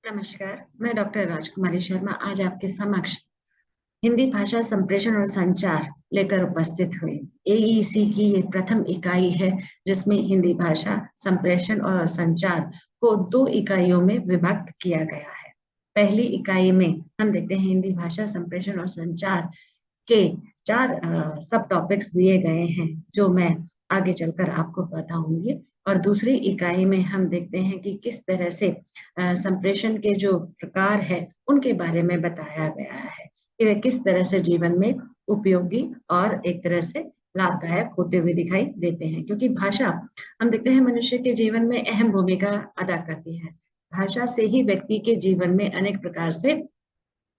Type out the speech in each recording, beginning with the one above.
नमस्कार, मैं डॉक्टर राजकुमारी शर्मा आज आपके समक्ष हिंदी भाषा संप्रेषण और संचार लेकर उपस्थित हुई। एईसी की ये प्रथम इकाई है जिसमें हिंदी भाषा संप्रेषण और संचार को दो इकाइयों में विभक्त किया गया है। पहली इकाई में हम देखते हैं हिंदी भाषा संप्रेषण और संचार के चार सब टॉपिक्स दिए गए हैं जो मैं आगे चलकर आपको बताऊंगी। और दूसरी इकाई में हम देखते हैं कि किस तरह से संप्रेषण के जो प्रकार है उनके बारे में बताया गया है कि वे किस तरह से जीवन में उपयोगी और एक तरह से लाभदायक होते हुए दिखाई देते हैं, क्योंकि भाषा हम देखते हैं मनुष्य के जीवन में अहम भूमिका अदा करती है। भाषा से ही व्यक्ति के जीवन में अनेक प्रकार से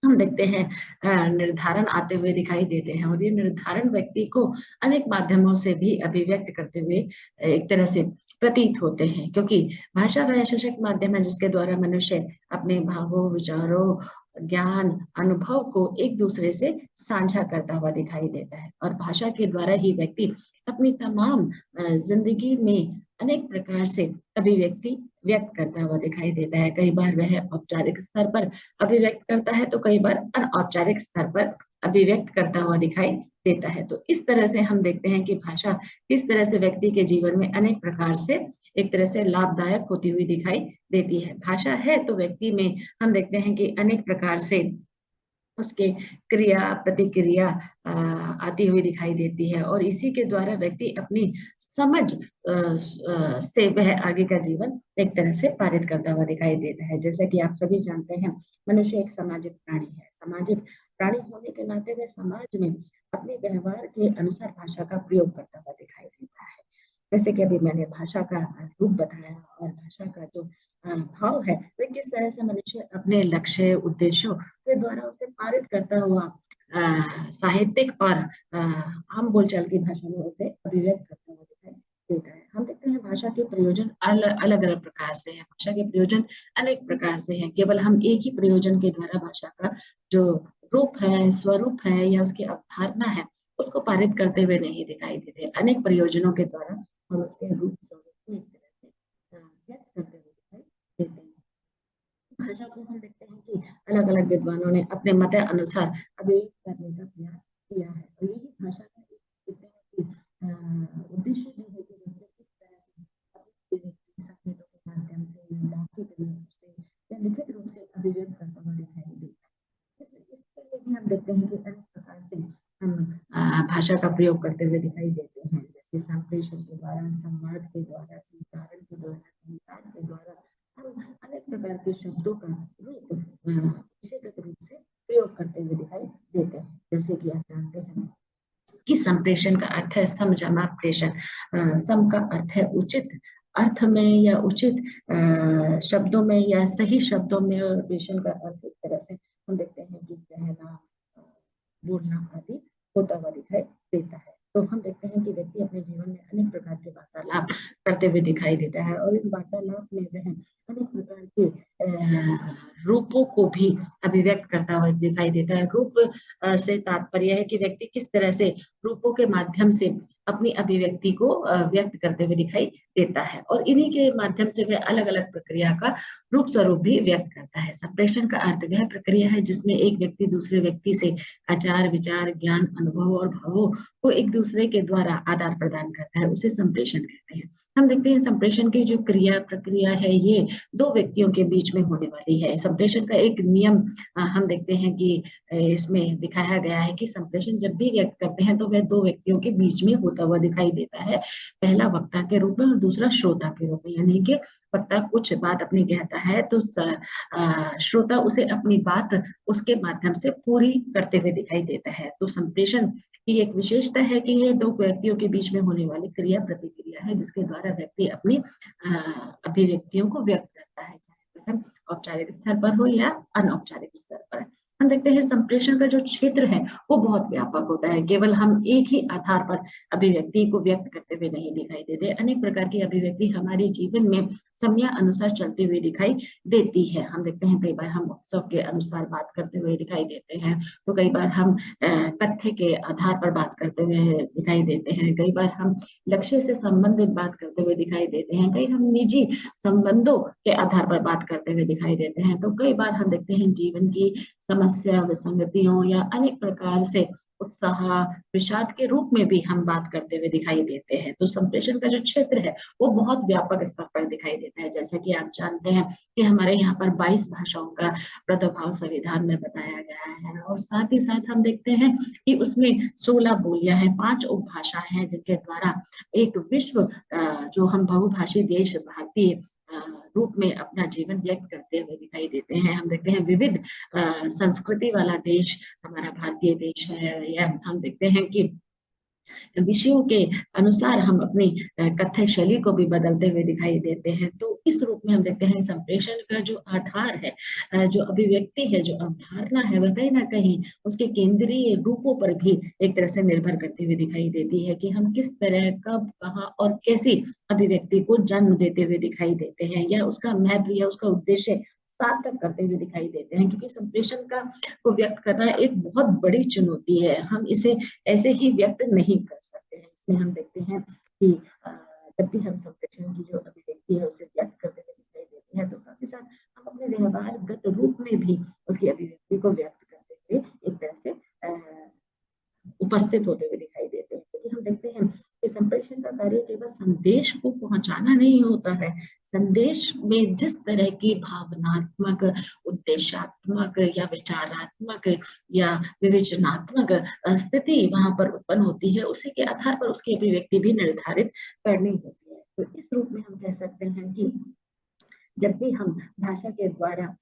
हम देखते हैं निर्धारण आते हुए दिखाई देते हैं, और ये निर्धारण व्यक्ति को अनेक माध्यमों से भी अभिव्यक्त करते हुए एक तरह से प्रतीत होते हैं, क्योंकि भाषा वह सशक्त माध्यम है जिसके द्वारा मनुष्य अपने भावों, विचारों, ज्ञान, अनुभव को एक दूसरे से साझा करता हुआ दिखाई देता है। और भाषा के द्वारा ही व्यक्ति अपनी तमाम जिंदगी में अनेक प्रकार से अभिव्यक्ति व्यक्त करता हुआ दिखाई देता है। कई बार वह औपचारिक स्तर पर अभिव्यक्त करता है तो कई बार अनौपचारिक स्तर पर अभिव्यक्त करता हुआ दिखाई देता है। तो इस तरह से हम देखते हैं कि भाषा किस तरह से व्यक्ति के जीवन में अनेक प्रकार से एक तरह से लाभदायक होती हुई दिखाई देती है। भाषा है तो व्यक्ति में हम देखते हैं कि अनेक प्रकार से उसके क्रिया प्रतिक्रिया आती हुई दिखाई देती है, और इसी के द्वारा व्यक्ति अपनी समझ से वह आगे का जीवन एक तरह से पारित करता हुआ दिखाई देता है। जैसा कि आप सभी जानते हैं, मनुष्य एक सामाजिक प्राणी है। सामाजिक प्राणी होने के नाते वह समाज में अपने व्यवहार के अनुसार भाषा का प्रयोग करता हुआ दिखाई देता है। जैसे कि अभी मैंने भाषा का रूप बताया और भाषा का जो भाव है वह किस तरह से मनुष्य अपने लक्ष्य उद्देश्यों के द्वारा उसे पारित करता हुआ साहित्यिक और आम बोलचाल की भाषा में उसे अभिव्यक्त करता हुआ दिखाई देता है। हम देखते हैं भाषा के प्रयोजन अलग अलग प्रकार से हैं। भाषा के प्रयोजन अनेक प्रकार से हैं। केवल हम एक ही प्रयोजन के द्वारा भाषा का जो रूप है, स्वरूप है या उसकी अवधारणा है उसको पारित करते हुए नहीं दिखाई देते। अनेक प्रयोजनों के द्वारा हम उसके रूप स्वरूप को एक तरह से व्यक्त करते हुए दिखाई देते हैं। भाषा को हम देखते हैं कि अलग अलग विद्वानों ने अपने मत अनुसार अभिव्यक्त करने का प्रयास किया है, और यही भाषा का एक कहते हैं कि उद्देश्य भी है कि मतलब किस तरह से अपने संकेतों के माध्यम से या मौखिक रूप से या लिखित रूप से अभिव्यक्त करता हुआ दिखाई देता है। इसके लिए भी हम देखते हैं कि अनेक प्रकार से हम भाषा का प्रयोग करते हुए दिखाई देते हैं, जैसे संप्रेषण के द्वारा, संवाद के द्वारा, संचारण के द्वारा, संचार के द्वारा हम अनेक प्रकार के शब्दों का रूप विशेषगत रूप से प्रयोग करते हुए दिखाई देते हैं। जैसे कि आप जानते हैं कि संप्रेषण का अर्थ है समझाना प्रेषण। सम का अर्थ है उचित अर्थ में या उचित शब्दों में या सही शब्दों में, और प्रेषण का अर्थ एक तरह से हम देखते हैं कि कहना, बोलना आदि होता हुआ दिखाई देता है। तो हम देखते हैं कि व्यक्ति अपने जीवन में अनेक प्रकार के वार्तालाप करते हुए दिखाई देता है, और इन वार्तालाप में वह अनेक प्रकार के रूपों को भी अभिव्यक्त करता हुआ दिखाई देता है। रूप से तात्पर्य है कि व्यक्ति किस तरह से रूपों के माध्यम से अपनी अभिव्यक्ति को व्यक्त करते हुए दिखाई देता है, और इन्हीं के माध्यम से वह अलग अलग प्रक्रिया का रूप स्वरूप भी व्यक्त करता है। संप्रेषण का अर्थ वह प्रक्रिया है जिसमें एक व्यक्ति दूसरे व्यक्ति से आचार, विचार, ज्ञान, अनुभव और भावों को एक दूसरे के द्वारा आदान प्रदान करता है, उसे संप्रेषण कहते हैं। हम देखते हैं संप्रेषण की जो क्रिया प्रक्रिया है ये दो व्यक्तियों के बीच में होने वाली है। संप्रेषण का एक नियम हम देखते हैं कि इसमें दिखाया गया है कि संप्रेषण जब भी व्यक्त करते हैं तो वह दो व्यक्तियों के बीच में होता हुआ दिखाई देता है। पहला वक्ता के रूप में और दूसरा श्रोता के रूप में, यानी कि वक्ता कुछ बात अपनी कहता है तो श्रोता उसे अपनी बात उसके माध्यम से पूरी करते हुए दिखाई देता है। तो संप्रेषण की एक विशेषता है कि ये दो व्यक्तियों के बीच में होने वाली क्रिया प्रतिक्रिया है जिसके द्वारा व्यक्ति अपनी अभिव्यक्तियों को व्यक्त करता है, चाहे वह औपचारिक स्तर पर हो या अनौपचारिक स्तर पर। हम देखते हैं संप्रेषण का जो क्षेत्र है वो बहुत व्यापक होता है। केवल हम एक ही आधार पर अभिव्यक्ति को व्यक्त करते हुए नहीं दिखाई देते। अनेक प्रकार की अभिव्यक्ति हमारे जीवन में समय अनुसार चलती हुई दिखाई देती है। हम देखते हैं कई बार हम उत्सव के अनुसार बात करते हुए दिखाई देते हैं, तो कई बार हम तथ्य के आधार पर बात करते हुए दिखाई देते हैं, कई बार हम लक्ष्य से संबंधित बात करते हुए दिखाई देते हैं, कई हम निजी संबंधों के आधार पर बात करते हुए दिखाई देते हैं, तो कई बार हम देखते हैं जीवन की समस्या, विसंगतियों या अनेक प्रकार से उत्साह, विषाद के रूप में भी हम बात करते हुए दिखाई देते हैं। तो संप्रेषण का जो क्षेत्र है वो बहुत व्यापक स्तर पर दिखाई देता है। जैसा कि आप जानते हैं कि हमारे यहाँ पर 22 भाषाओं का प्रादुर्भाव संविधान में बताया गया है, और साथ ही साथ हम देखते हैं कि उसमें 16 बोलियां हैं, 5 उपभाषाएं हैं, जिनके द्वारा एक विश्व जो हम बहुभाषी देश भारतीय रूप में अपना जीवन व्यक्त करते हुए दिखाई देते हैं। हम देखते हैं विविध संस्कृति वाला देश हमारा भारतीय देश है, या हम देखते हैं कि विषयों के अनुसार हम अपनी कथ्य शैली को भी बदलते हुए दिखाई देते हैं। तो इस रूप में हम देखते हैं संप्रेषण का जो आधार है, जो अभिव्यक्ति है, जो अवधारणा है, वह कहीं ना कहीं उसके केंद्रीय रूपों पर भी एक तरह से निर्भर करती हुई दिखाई देती है कि हम किस तरह, कब, कहाँ और कैसी अभिव्यक्ति को जन्म देते हुए दिखाई देते हैं, या उसका महत्व या उसका उद्देश्य सार्थक करते हुए दिखाई देते हैं। क्योंकि संप्रेषण का को व्यक्त करना एक बहुत बड़ी चुनौती है, हम इसे ऐसे ही व्यक्त नहीं कर सकते हैं। इसमें हम देखते हैं कि जब भी हम संप्रेषण की जो अभिव्यक्ति है उसे व्यक्त करते हुए दिखाई देते हैं, तो साथ ही साथ हम अपने व्यवहारगत रूप में भी उसकी अभिव्यक्ति को व्यक्त करते हुए एक तरह से उपस्थित होते हुए दिखाई देते हैं। क्योंकि हम देखते हैं कि संप्रेषण का कार्य केवल संदेश को पहुंचाना नहीं होता है, संदेश में जिस तरह की भावनात्मक, उद्देश्यात्मक या विचारात्मक या विवेचनात्मक स्थिति वहां पर उत्पन्न होती है, उसी के आधार पर उसकी अभिव्यक्ति भी निर्धारित करनी होती है। तो इस रूप में हम कह सकते हैं कि जब भी हम भाषा के द्वारा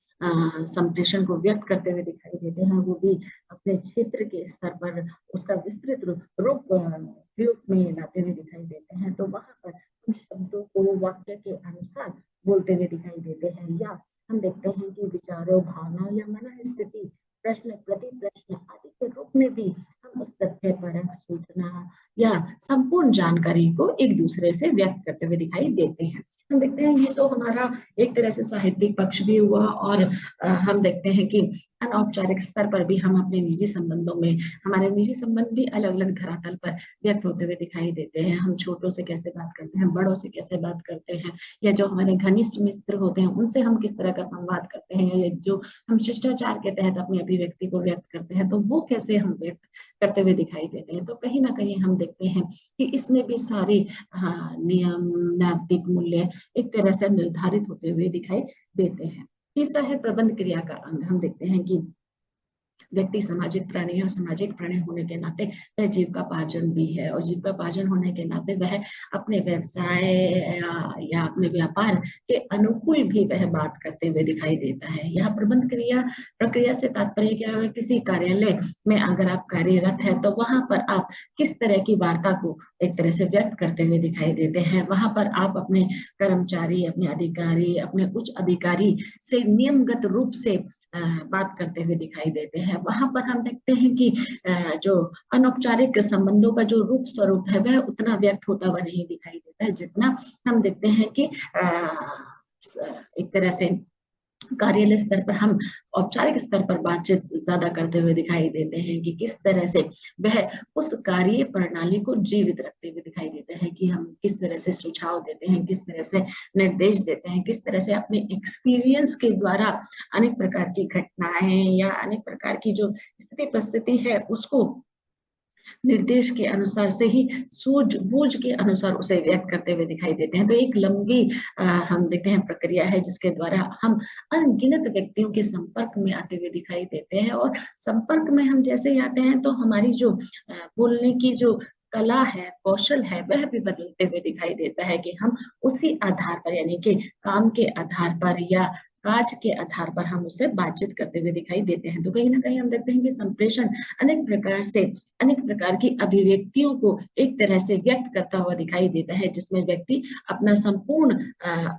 संप्रेषण को व्यक्त करते हुए दिखाई देते हैं, वो भी अपने क्षेत्र के स्तर पर उसका विस्तृत रूप प्रयोग में लाते हुए दिखाई देते हैं, तो वहां पर हम शब्दों को वाक्य के अनुसार बोलते हुए दिखाई देते हैं, या हम देखते हैं कि विचारों, भावनाओं या मन स्थिति, प्रश्न, प्रति प्रश्न आदि के रूप में भी हम उस तथ्य परक सूचना या संपूर्ण जानकारी को एक दूसरे से व्यक्त करते हुए दिखाई देते हैं। हम देखते हैं ये तो हमारा एक तरह से साहित्यिक पक्ष भी हुआ, और हम देखते हैं कि अनौपचारिक स्तर पर भी हम अपने निजी संबंधों में, हमारे निजी संबंध भी अलग अलग धरातल पर व्यक्त होते हुए दिखाई देते हैं। हम छोटों से कैसे बात करते हैं, बड़ों से कैसे बात करते हैं, या जो हमारे घनिष्ठ मित्र होते हैं उनसे हम किस तरह का संवाद करते हैं, या जो हम शिष्टाचार के तहत अपनी अभिव्यक्ति को व्यक्त करते हैं, तो वो कैसे हम व्यक्त करते हुए दिखाई देते हैं। तो कहीं ना कहीं हम देखते हैं कि इसमें भी सारी नियम, नैतिक मूल्य एक तरह से निर्धारित होते हुए दिखाई देते हैं। तीसरा है प्रबंध क्रिया का अंग। हम देखते हैं कि व्यक्ति सामाजिक प्राणी है, और सामाजिक प्राणी होने के नाते वह जीविकापार्जन भी है, और जीविकापार्जन होने के नाते वह अपने व्यवसाय या अपने व्यापार के अनुकूल भी वह बात करते हुए दिखाई देता है। यह प्रबंध क्रिया प्रक्रिया से तात्पर्य कि अगर किसी कार्यालय में अगर आप कार्यरत है, तो वहां पर आप किस तरह की वार्ता को एक तरह से व्यक्त करते हुए दिखाई देते हैं। वहां पर आप अपने कर्मचारी, अपने अधिकारी, अपने उच्च अधिकारी से नियमगत रूप से बात करते हुए दिखाई देते हैं। वहां पर हम देखते हैं कि जो अनौपचारिक संबंधों का जो रूप स्वरूप है वह उतना व्यक्त होता हुआ नहीं दिखाई देता है, जितना हम देखते हैं कि एक तरह से कार्यालय स्तर पर हम औपचारिक स्तर पर बातचीत ज्यादा करते हुए दिखाई देते हैं, कि किस तरह से वह उस कार्य प्रणाली को जीवित रखते हुए दिखाई देते हैं, कि हम किस तरह से सुझाव देते हैं, किस तरह से निर्देश देते हैं, किस तरह से अपने एक्सपीरियंस के द्वारा अनेक प्रकार की घटनाएं या अनेक प्रकार की जो स्थिति परिस्थिति है उसको निर्देश के अनुसार से ही सूझबूझ के अनुसार उसे व्यक्त करते हुए दिखाई देते हैं। तो एक लंबी हम देखते हैं प्रक्रिया है, जिसके द्वारा हम अनगिनत व्यक्तियों के संपर्क में आते हुए दिखाई देते हैं, और संपर्क में हम जैसे ही आते हैं तो हमारी जो बोलने की जो कला है, कौशल है, वह भी बदलते हुए दिखाई देता है, कि हम उसी आधार पर, यानी कि काम के आधार पर या काज के आधार पर हम उससे बातचीत करते हुए दिखाई देते हैं। तो कहीं ना कहीं हम देखते हैं कि संप्रेषण अनेक प्रकार से अनेक प्रकार की अभिव्यक्तियों को एक तरह से व्यक्त करता हुआ दिखाई देता है, जिसमें व्यक्ति अपना संपूर्ण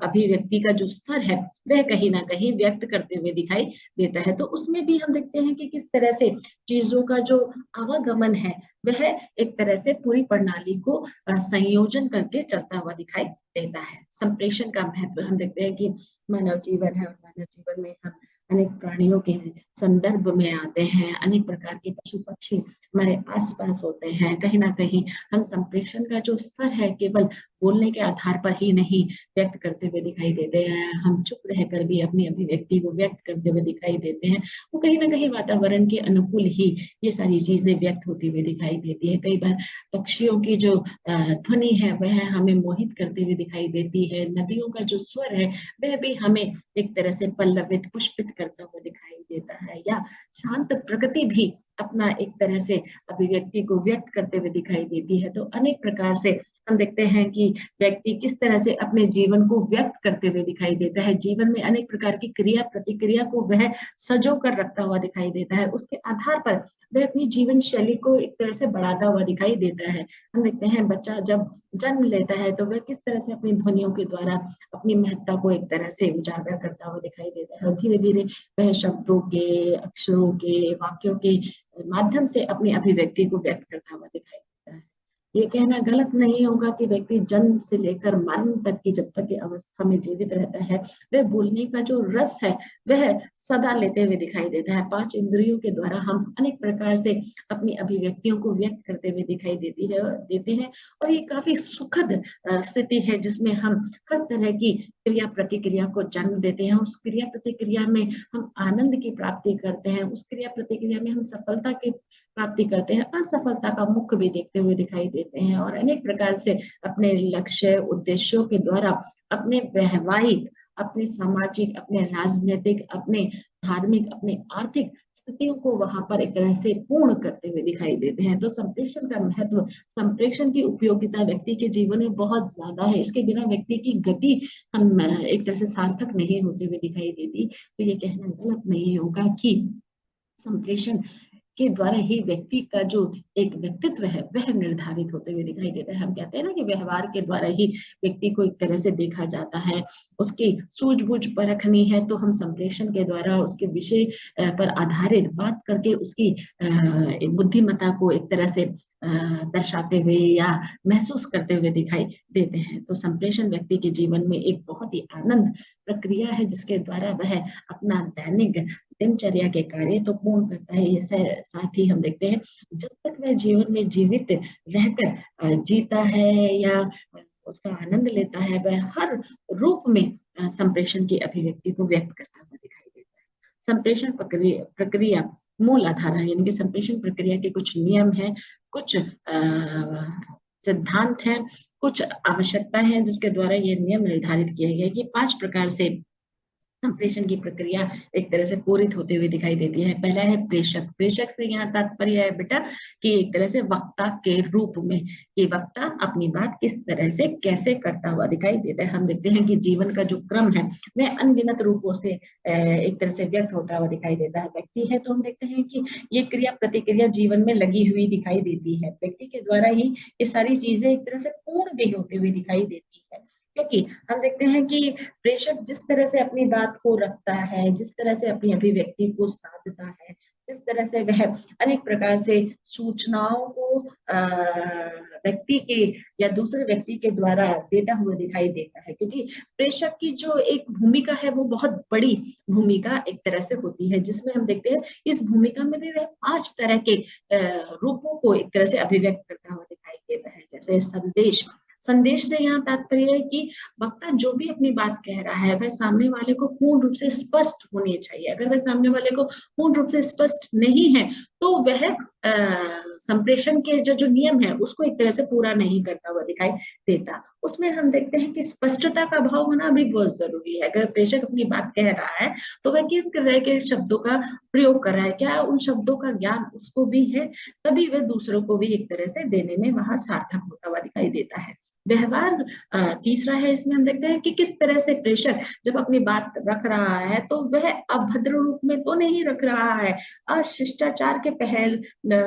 अभिव्यक्ति का जो स्तर है वह कहीं ना कहीं व्यक्त करते हुए दिखाई देता है। तो उसमें भी हम देखते हैं कि किस तरह से चीजों का जो आवागमन है वह एक तरह से पूरी प्रणाली को संयोजन करके चलता हुआ दिखाई देता है। संप्रेषण का महत्व हम देखते हैं कि मानव जीवन है और मानव जीवन में हम अनेक प्राणियों के संदर्भ में आते हैं, अनेक प्रकार के पशु पक्षी हमारे आसपास होते हैं। कहीं ना कहीं हम संप्रेषण का जो स्तर है केवल बोलने के आधार पर ही नहीं व्यक्त करते हुए दिखाई देते हैं, हम चुप रहकर भी अपनी अभिव्यक्ति को व्यक्त करते हुए दिखाई देते हैं। वो कहीं ना कहीं वातावरण के अनुकूल ही ये सारी चीजें व्यक्त होती हुई दिखाई देती है। कई बार पक्षियों की जो ध्वनि है वह हमें मोहित करते हुए दिखाई देती है, नदियों का जो स्वर है वह भी हमें एक तरह से पल्लवित पुष्पित करता हुआ दिखाई देता है, या शांत प्रकृति भी अपना एक तरह से अभिव्यक्ति को व्यक्त करते हुए दिखाई देती है। तो अनेक प्रकार से हम देखते हैं कि व्यक्ति किस तरह से अपने जीवन को व्यक्त करते हुए दिखाई देता है, जीवन में अनेक प्रकार की क्रिया प्रतिक्रिया को वह सजो कर रखता हुआ दिखाई देता है, उसके आधार पर वह अपनी जीवन शैली को एक तरह से बढ़ाता हुआ दिखाई देता है। हम देखते हैं बच्चा जब जन्म लेता है तो वह किस तरह से अपनी ध्वनियों के द्वारा अपनी महत्ता को एक तरह से उजागर करता हुआ दिखाई देता है, और धीरे धीरे वह शब्दों के, अक्षरों के, वाक्यों के माध्यम से अपनी अभिव्यक्ति को व्यक्त करता हुआ दिखाई देता है। ये कहना गलत नहीं होगा कि व्यक्ति जन्म से लेकर मरण तक की जब तक की अवस्था में जीवित रहता है वह बोलने का जो रस है वह सदा लेते हुए दिखाई देता है। 5 इंद्रियों के द्वारा हम अनेक प्रकार से अपनी अभिव्यक्तियों को व्यक्त करते हुए दिखाई देते हैं, और ये काफी सुखद स्थिति है जिसमें हम हर तरह की क्रिया प्रतिक्रिया को जन्म देते हैं। उस क्रिया प्रतिक्रिया में हम आनंद की प्राप्ति करते हैं, उस क्रिया प्रतिक्रिया में हम सफलता की प्राप्ति करते हैं, असफलता का मुख भी देखते हुए दिखाई देते हैं, और अनेक प्रकार से अपने लक्ष्य उद्देश्यों के द्वारा अपने वैवाहिक, अपने सामाजिक, अपने राजनीतिक, अपने धार्मिक, अपने आर्थिक स्थितियों को वहां पर एक तरह से पूर्ण करते हुए दिखाई देते हैं। तो संप्रेषण का महत्व, संप्रेषण की उपयोगिता व्यक्ति के जीवन में बहुत ज्यादा है। इसके बिना व्यक्ति की गति हम एक तरह से सार्थक नहीं होते हुए दिखाई देती। तो ये कहना गलत नहीं होगा कि संप्रेषण के द्वारा ही व्यक्ति का जो एक व्यक्तित्व है वह निर्धारित होते हुए दिखाई देता है। हम कहते हैं ना कि व्यवहार के द्वारा ही व्यक्ति को एक तरह से देखा जाता है, उसकी सूझबूझ परखनी है तो हम संप्रेषण के द्वारा उसके विषय पर आधारित बात करके उसकी बुद्धिमत्ता को एक तरह से दर्शाते हुए या महसूस करते हुए दिखाई देते हैं। तो संप्रेषण व्यक्ति के जीवन में एक बहुत ही आनंद प्रक्रिया है जिसके द्वारा वह अपना दैनिक दिनचर्या के कार्य तो पूर्ण करता है। ये साथ ही हम देखते हैं जब तक वह जीवन में जीवित रहकर जीता है या उसका आनंद लेता है, वह हर रूप में संप्रेषण की अभिव्यक्ति को व्यक्त करता हुआ दिखाई देता है। संप्रेषण प्रक्रिया मूल आधार है, यानी कि संप्रेषण प्रक्रिया के कुछ नियम है, कुछ सिद्धांत है, कुछ आवश्यकता है जिसके द्वारा ये नियम निर्धारित किया गया है कि 5 प्रकार से संप्रेषण की प्रक्रिया एक तरह से पूरित होते हुए दिखाई देती है। पहला है प्रेषक। प्रेषक से यहाँ तात्पर्य है बेटा कि एक तरह से वक्ता के रूप में, कि वक्ता अपनी बात किस तरह से कैसे करता हुआ दिखाई देता है। हम देखते हैं कि जीवन का जो क्रम है वह अनगिनत रूपों से एक तरह से व्यक्त होता हुआ दिखाई देता है। व्यक्ति है तो हम देखते हैं कि ये क्रिया प्रतिक्रिया जीवन में लगी हुई दिखाई देती है, व्यक्ति के द्वारा ही ये सारी चीजें एक तरह से पूर्ण भी होती हुई दिखाई देती है। क्योंकि हम देखते हैं कि प्रेषक जिस तरह से अपनी बात को रखता है, जिस तरह से अपनी अभिव्यक्ति को साधता है, जिस तरह से वह अनेक प्रकार से सूचनाओं को व्यक्ति के या दूसरे व्यक्ति के द्वारा देता हुआ दिखाई देता है, क्योंकि प्रेषक की जो एक भूमिका है वो बहुत बड़ी भूमिका एक तरह से होती है, जिसमें हम देखते हैं इस भूमिका में भी वह 5 तरह के रूपों को एक तरह से अभिव्यक्त करता हुआ दिखाई देता है। जैसे संदेश। संदेश से यहाँ तात्पर्य है कि वक्ता जो भी अपनी बात कह रहा है वह सामने वाले को पूर्ण रूप से स्पष्ट होनी चाहिए। अगर वह सामने वाले को पूर्ण रूप से स्पष्ट नहीं है तो वह संप्रेषण के जो नियम है उसको एक तरह से पूरा नहीं करता हुआ दिखाई देता। उसमें हम देखते हैं कि स्पष्टता का भाव होना भी बहुत जरूरी है। अगर प्रेषक अपनी बात कह रहा है तो वह किस तरह के शब्दों का प्रयोग कर रहा है, क्या उन शब्दों का ज्ञान उसको भी है, तभी वह दूसरों को भी एक तरह से देने में वहां सार्थक होता हुआ दिखाई देता है। व्यवहार तीसरा है, इसमें हम देखते हैं कि किस तरह से प्रेषक जब अपनी बात रख रहा है तो वह अभद्र रूप में तो नहीं रख रहा है, अशिष्टाचार के पहल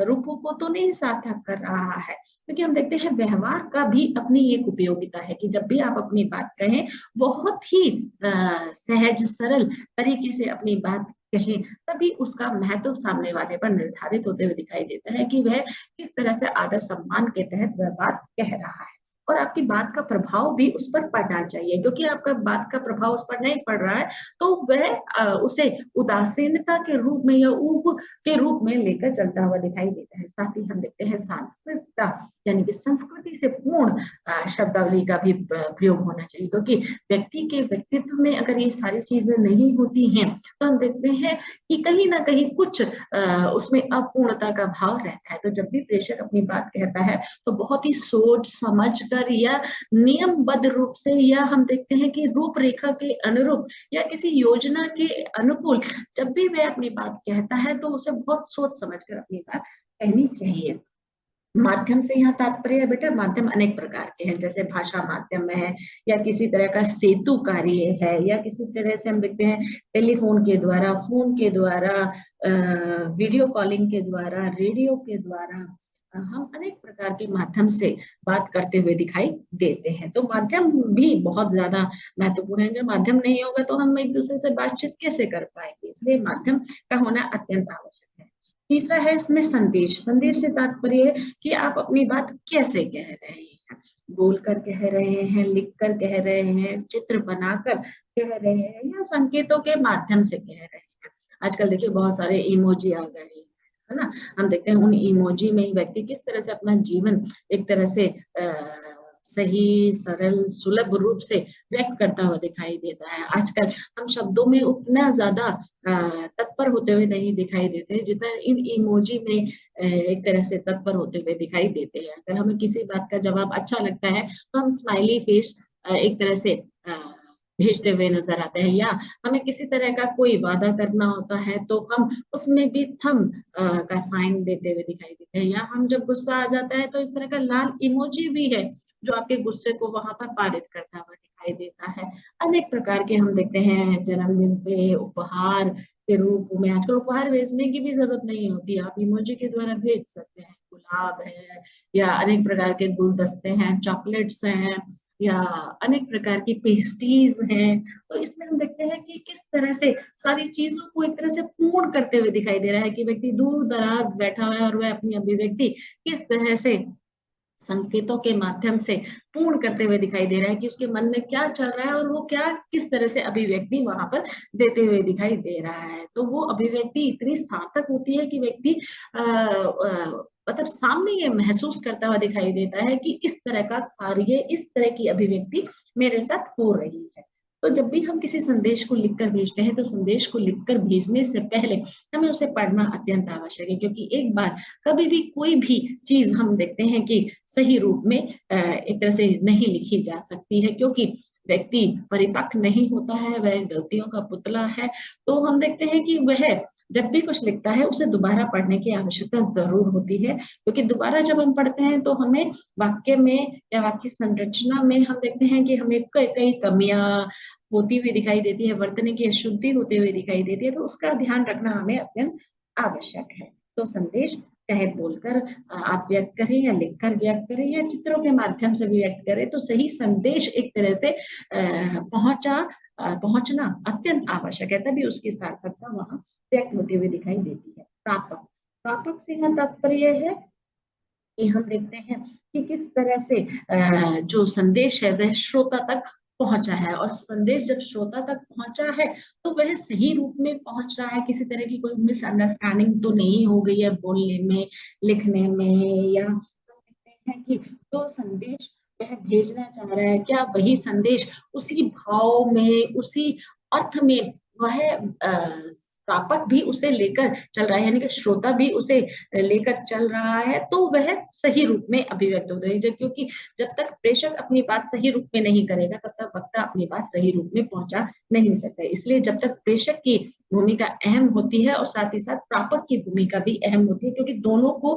रूपों को तो नहीं सार्थक कर रहा है, क्योंकि हम देखते हैं व्यवहार का भी अपनी एक उपयोगिता है कि जब भी आप अपनी बात कहें बहुत ही सहज सरल तरीके से अपनी बात कहें, तभी उसका महत्व सामने वाले पर निर्धारित होते हुए दिखाई देता है कि वह किस तरह से आदर सम्मान के तहत वह बात कह रहा है। और आपकी बात का प्रभाव भी उस पर पड़ना चाहिए, क्योंकि आपका बात का प्रभाव उस पर नहीं पड़ रहा है तो वह उसे उदासीनता के रूप में या ऊब के रूप में लेकर चलता हुआ दिखाई देता है। साथ ही हम देखते हैं सांस्कृतिकता, यानी कि संस्कृति से पूर्ण शब्दावली का भी प्रयोग होना चाहिए, क्योंकि व्यक्ति के व्यक्तित्व में अगर ये सारी चीजें नहीं होती हैं तो हम देखते हैं कि कहीं ना कहीं कुछ उसमें अपूर्णता का भाव रहता है। तो जब भी प्रेषक अपनी बात कहता है तो बहुत ही सोच समझ कर या नियमबद्ध रूप से, या हम देखते हैं कि रूपरेखा के अनुरूप या किसी योजना के अनुकूल जब भी वह अपनी बात कहता है तो उसे बहुत सोच समझ कर अपनी बात कहनी चाहिए। माध्यम से यहाँ तात्पर्य है बेटा, माध्यम अनेक प्रकार के हैं, जैसे भाषा माध्यम है, या किसी तरह का सेतु कार्य है, या किसी तरह से हम देखते हैं टेलीफोन के द्वारा, फोन के द्वारा, वीडियो कॉलिंग के द्वारा, रेडियो के द्वारा, हम अनेक प्रकार के माध्यम से बात करते हुए दिखाई देते हैं। तो माध्यम भी बहुत ज्यादा महत्वपूर्ण है, अगर माध्यम नहीं होगा तो हम एक दूसरे से बातचीत कैसे कर पाएंगे, इसलिए माध्यम का होना अत्यंत आवश्यक है। तीसरा है इसमें संदेश। संदेश से तात्पर्य है कि आप अपनी बात कैसे कह रहे हैं, बोलकर कह रहे हैं, लिख कर कह रहे हैं, चित्र बनाकर कह रहे हैं, या संकेतों के माध्यम से कह रहे हैं। आजकल देखिए बहुत सारे इमोजी आ गए हैं, है ना। हम देखते हैं उन इमोजी में ही व्यक्ति किस तरह से अपना जीवन एक तरह से सही सरल सुलभ रूप से व्यक्त करता हुआ दिखाई देता है। आजकल हम शब्दों में उतना ज्यादा तत्पर होते हुए नहीं दिखाई देते जितना इन इमोजी में एक तरह से तत्पर होते हुए दिखाई देते हैं। अगर हमें किसी बात का जवाब अच्छा लगता है तो हम स्माइली फेस एक तरह से भेजते हुए नजर आते हैं, या हमें किसी तरह का कोई वादा करना होता है तो हम उसमें भी थम का साइन देते हुए दिखाई देते हैं, या हम जब गुस्सा आ जाता है तो इस तरह का लाल इमोजी भी है जो आपके गुस्से को वहां पर पारित करता हुआ दिखाई देता है। अनेक प्रकार के हम देखते हैं जन्मदिन पे उपहार के रूप में, आजकल उपहार भेजने की भी जरूरत नहीं होती, आप इमोजी के द्वारा भेज सकते हैं। गुलाब है, या अनेक प्रकार के गुलदस्ते हैं, चॉकलेट्स हैं, या अनेक प्रकार की पेस्ट्रीज हैं। तो इसमें हम देखते हैं कि किस तरह से सारी चीजों को एक तरह से पूर्ण करते हुए दिखाई दे रहा है कि व्यक्ति दूर दराज बैठा हुआ है और वह अपनी अभिव्यक्ति किस तरह से संकेतों के माध्यम से पूर्ण करते हुए दिखाई दे रहा है कि उसके मन में क्या चल रहा है और वो क्या किस तरह से अभिव्यक्ति वहां पर देते हुए दिखाई दे रहा है। तो वो अभिव्यक्ति इतनी सार्थक होती है कि व्यक्ति मतलब सामने ये महसूस करता हुआ दिखाई देता है कि इस तरह का कार्य, इस तरह की अभिव्यक्ति मेरे साथ हो रही है। तो जब भी हम किसी संदेश को लिखकर भेजते हैं तो संदेश को लिखकर भेजने से पहले हमें उसे पढ़ना अत्यंत आवश्यक है, क्योंकि एक बार कभी भी कोई भी चीज हम देखते हैं कि सही रूप में एक तरह से नहीं लिखी जा सकती है, क्योंकि व्यक्ति परिपक्व नहीं होता है, वह गलतियों का पुतला है। तो हम देखते हैं कि वह जब भी कुछ लिखता है उसे दोबारा पढ़ने की आवश्यकता जरूर होती है, क्योंकि दोबारा जब हम पढ़ते हैं तो हमें वाक्य में या वाक्य संरचना में हम देखते हैं कि हमें कई कमियां होती हुई दिखाई देती है, वर्तने की अशुद्धि होती हुई दिखाई देती है, तो उसका ध्यान रखना हमें अत्यंत आवश्यक है। तो संदेश चाहे बोलकर आप व्यक्त करें या लिखकर व्यक्त करें या चित्रों के माध्यम से भी व्यक्त करें, तो सही संदेश एक तरह से पहुंचना अत्यंत आवश्यक है, तभी उसकी सार्थकता वहां व्यक्त होती हुई दिखाई देती है। प्रापक, प्रापक से यहाँ तात्पर्य है कि हम देखते हैं कि किस तरह से जो संदेश है वह श्रोता तक पहुंचा है, और संदेश जब श्रोता तक पहुंचा है तो वह सही रूप में पहुंच रहा है, किसी तरह की कोई मिसअंडरस्टैंडिंग तो नहीं हो गई है बोलने में, लिखने में, या हम देखते हैं कि जो संदेश वह भेजना चाह रहा है क्या वही संदेश उसी भाव में, उसी अर्थ में वह प्रापक भी उसे लेकर चल रहा है, यानी कि श्रोता भी उसे लेकर चल रहा है, तो वह सही रूप में अभिव्यक्त होता है। क्योंकि जब तक प्रेषक अपनी बात सही रूप में नहीं करेगा, तब तक वक्ता अपनी बात सही रूप में पहुंचा नहीं सकता। इसलिए जब तक प्रेषक की भूमिका अहम होती है और साथ ही साथ प्रापक की भूमिका भी अहम होती है, क्योंकि दोनों को